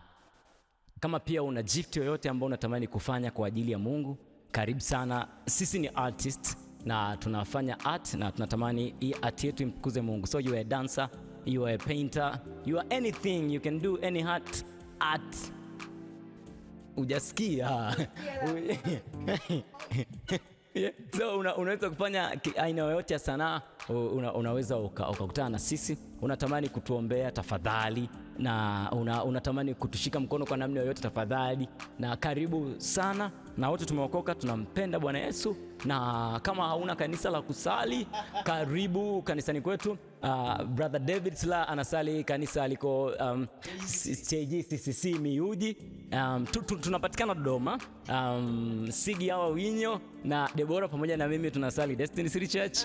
kama pia una gift yoyote ambayo unatamani kufanya kwa ajili ya Mungu, karibu sana. Sisi ni artists na tunafanya art na tunatamani hii art yetu imkuze Mungu. So you are a dancer, you are a painter, you are anything, you can do any art. Ujasikia? So unaweza kufanya aina yoyote ya sanaa, unaweza ukakutana na sisi. Unatamani kutuombea, tafadhali, na unatamani kutushika mkono kwa namna yoyote, tafadhali, na karibu sana. Na wote tumeokoka, tunampenda Bwana Yesu, na kama hauna kanisa la kusali, karibu kanisani kwetu. Brother David Sla anasali kanisa aliko CCC Miyuji. Tunapatikana Dodoma. Sigi hawa Winyo na Deborah pamoja na mimi tunasali Destiny City Church.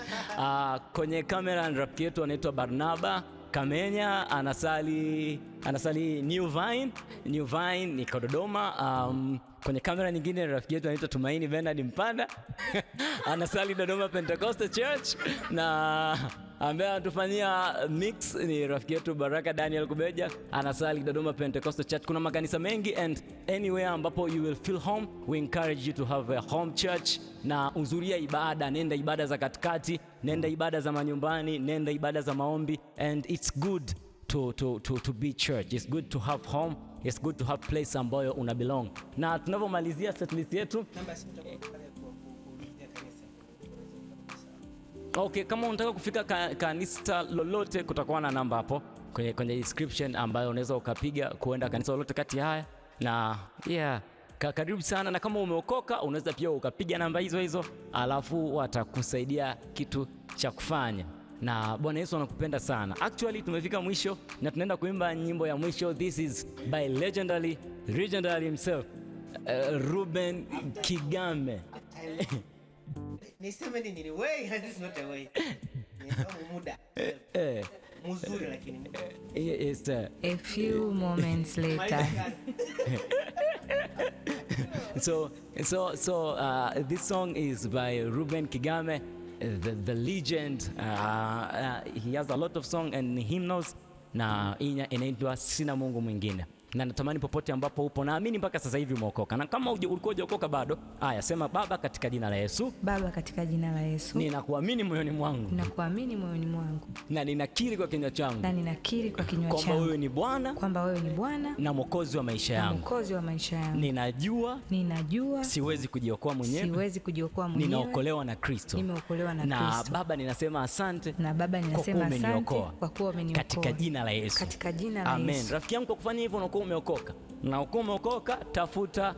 Kwenye kamera rafiki yetu anaitwa Barnaba Kamenya, anasali New Vine niko Dodoma. Kwenye kamera nyingine rafiki yetu anaitwa Tumaini Bernard Mpanda anasali Dodoma Pentecostal Church, na ambaye anatufanyia mix ni rafiki yetu Baraka Daniel Kubeja, anasali Dodoma Pentecostal Church. Kuna makanisa mengi, and anywhere ambapo you will feel home, we encourage you to have a home church. Na uzuria ibada, nenda ibada za katikati, nenda ibada za manyumbani, nenda ibada za maombi, and it's good to be church. It's good to have home. It's good to have place ambayo una belong. Na tunapomalizia set list yetu, okay, kama unataka kufika kanisa lolote, kutakuwa na namba hapo kwenye description ambayo unaweza ukapiga kuenda kanisa lolote kati haya. Na karibu sana. Na kama umeokoka, unaweza pia ukapiga namba hizo, alafu watakusaidia kitu cha kufanya. Na Bwana Yesu anakupenda sana. Actually tumefika mwisho na tunaenda kuimba nyimbo ya mwisho. This is by legendary himself, Ruben Kigame. Niseme nini? Way, this is not a way. Muda. Mzuri lakini muda. Yes, A few moments later. So this song is by Ruben Kigame, the legend. He has a lot of song and hymnals, na inaitwa Sina Mungu Mwingine. Na natamani popote ambapo upo, naamini mpaka sasa hivi umeokoka, na kama ulikuwa hujaokoka bado, sema Baba katika jina la Yesu. Baba katika jina la Yesu. Ninakuamini moyoni mwangu. Ninakuamini moyoni mwangu. Na ninakiri kwa kinywa changu. Na ninakiri kwa kinywa changu. Kwamba wewe ni Bwana. Kwamba wewe ni Bwana. Na Mwokozi wa maisha yangu. Na Mwokozi wa maisha yangu. Ninajua. Siwezi kujiokoa mwenyewe. Ninaokolewa na Kristo. Nimeokolewa na Kristo. Na Baba ninasema asante. Na Baba ninasema asante kwa kuwa umeniokoa. Katika jina la Yesu. Katika jina la Yesu. Amen. Rafiki yangu, kwa kufanya hivyo unakuwa umeokoka. Na ukiwa umeokoka, tafuta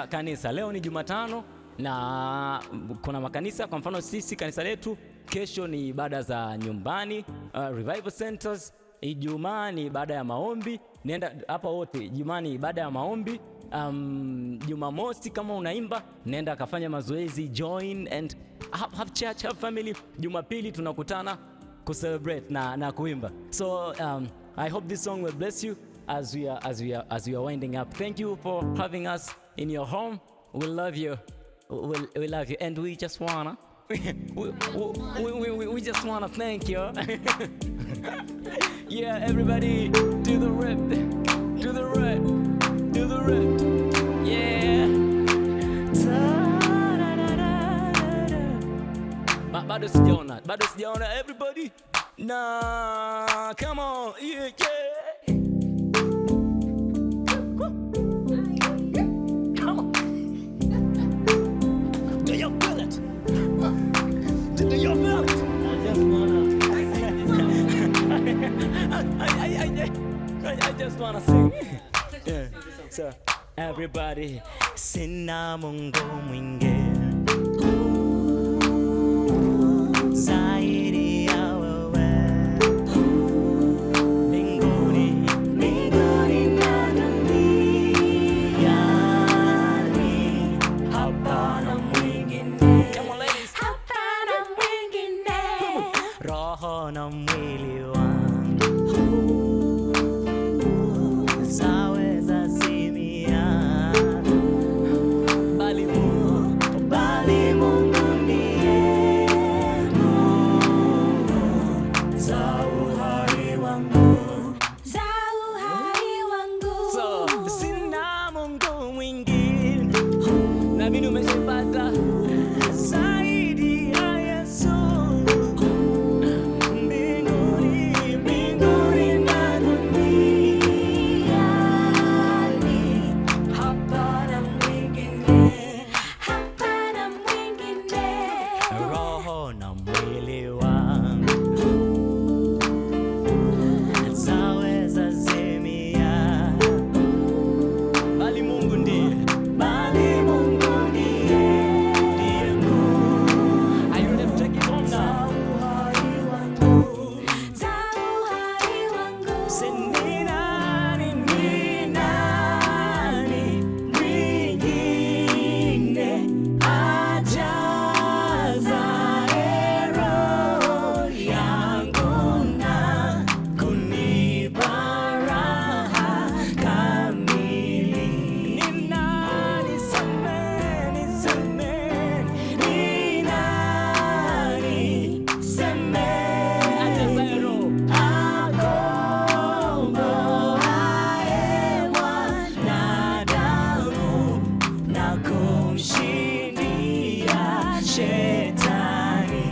kanisa. Leo ni Jumatano na kuna makanisa, kwa mfano sisi kanisa letu kesho ni ibada za nyumbani, revival centers. Ijumaa ni ibada ya maombi. Nenda hapa wote. Ijumaa ni ibada ya maombi. Jumamosi kama unaimba, nenda kafanya mazoezi, join and have church, have family. Jumapili tunakutana kucelebrate na kuimba. So I hope this song will bless you as we are winding up. Thank you for having us in your home. We love you. We love you, and we just wanna we just wanna thank you. Yeah, everybody, do the rip, do the rip, do the rip. Yeah. Bado sijaona everybody. Nah, come on, yeah. Do you feel it? Do you feel it? I just wanna sing. Yeah. So everybody, sina Mungu mwingine. shetani.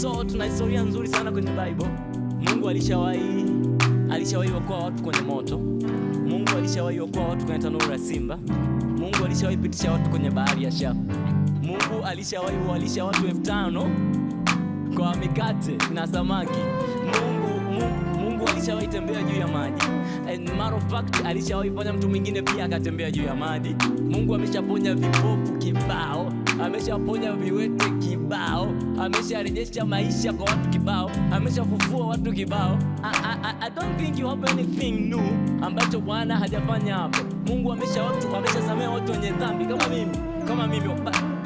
So tuna historia nzuri sana kwenye Bible. Mungu alishawahi okoa watu kwenye moto. Mungu alishawahi okoa watu kwenye tanuru la simba. Mungu alishawahi pitisha watu kwenye bahari ya Shamu. Mungu alishawahi walisha watu 5,000 kwa mikate na samaki. Mungu alishawahi tembea juu ya maji. And matter of fact, alishawahi fanya mtu mwingine pia akatembea juu ya maji. Mungu ameshaponya vipofu kibao, ameshaponya viwete kibao, amesharejesha maisha kwa watu kibao, ameshafufua watu kibao. I don't think you have anything new ambacho Bwana hajafanya hapo. Mungu ameshasamea watu wenye dhambi kama mimi.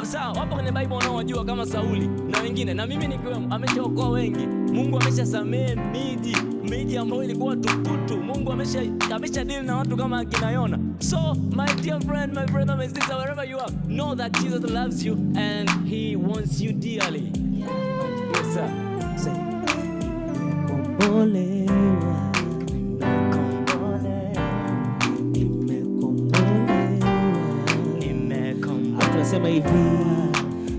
Sawa, wapo kwenye Bible wanaojua kama Sauli na wengine, na mimi nikiwemo. Ameshaokoa wengi. Mungu ameshasamea miji ambayo ilikuwa tukutu. Mungu amesha deal na watu kama akina Yona. So my dear friend, my brother, my sister, wherever you are, know that Jesus loves you and he wants you dearly. Yes sir. Say tunasema hivi,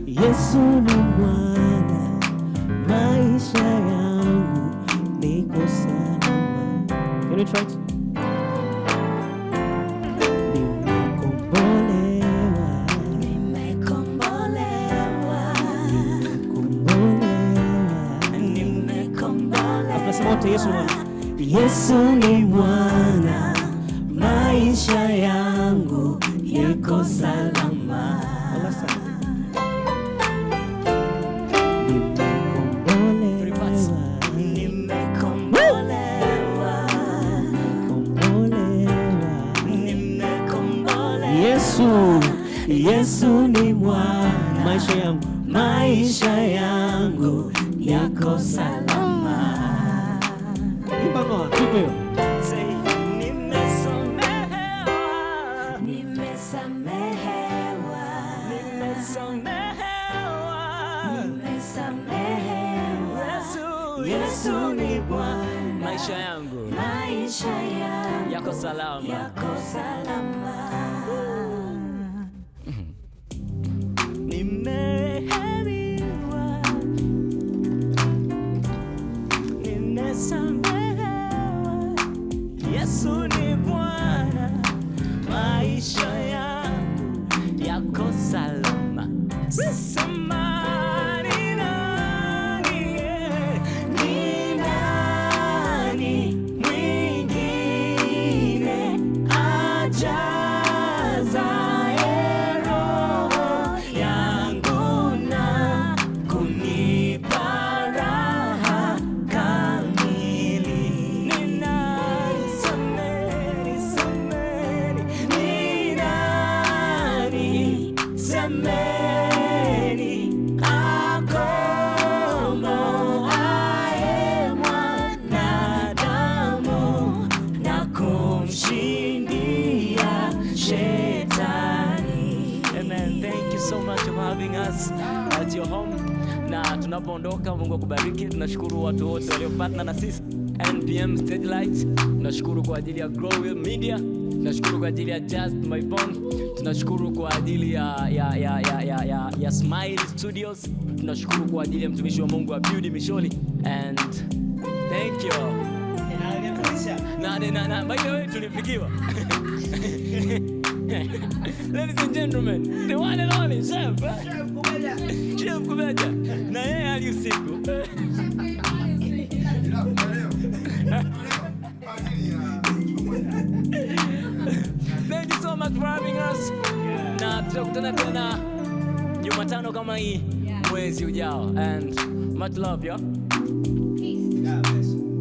Yesu ni Bwana, maisha yangu niko salama. Can you try it? Yesu ni Bwana, maisha yangu yako salama. Yesu ni Bwana, maisha yangu yako salama. Ipanua, kipo hiyo. say Yesu ni Bwana, maisha yangu yako salama. Nimehebiwa, nimesamehewa. Yesu ni Bwana, maisha yangu yako salama. having us at your home. Na tunapoondoka, Mungu akubariki. Tunashukuru watu wote waliopartner na sisi, NPM Stage Light. Tunashukuru kwa ajili ya Grow Media. Tunashukuru kwa ajili ya Just My Phone. Tunashukuru kwa ajili ya Smile Studios. Tunashukuru kwa ajili ya mtumishi wa Mungu Abiudi Misholi, and thank you. Na by the way tulipigiwa. Ladies and gentlemen, the one and only Chef Kubeja. Na yeye hali usiku. Thank you so much for having us. Na tutakutana tena Jumatano kama hii mwezi ujao, and much love, yo. God bless you.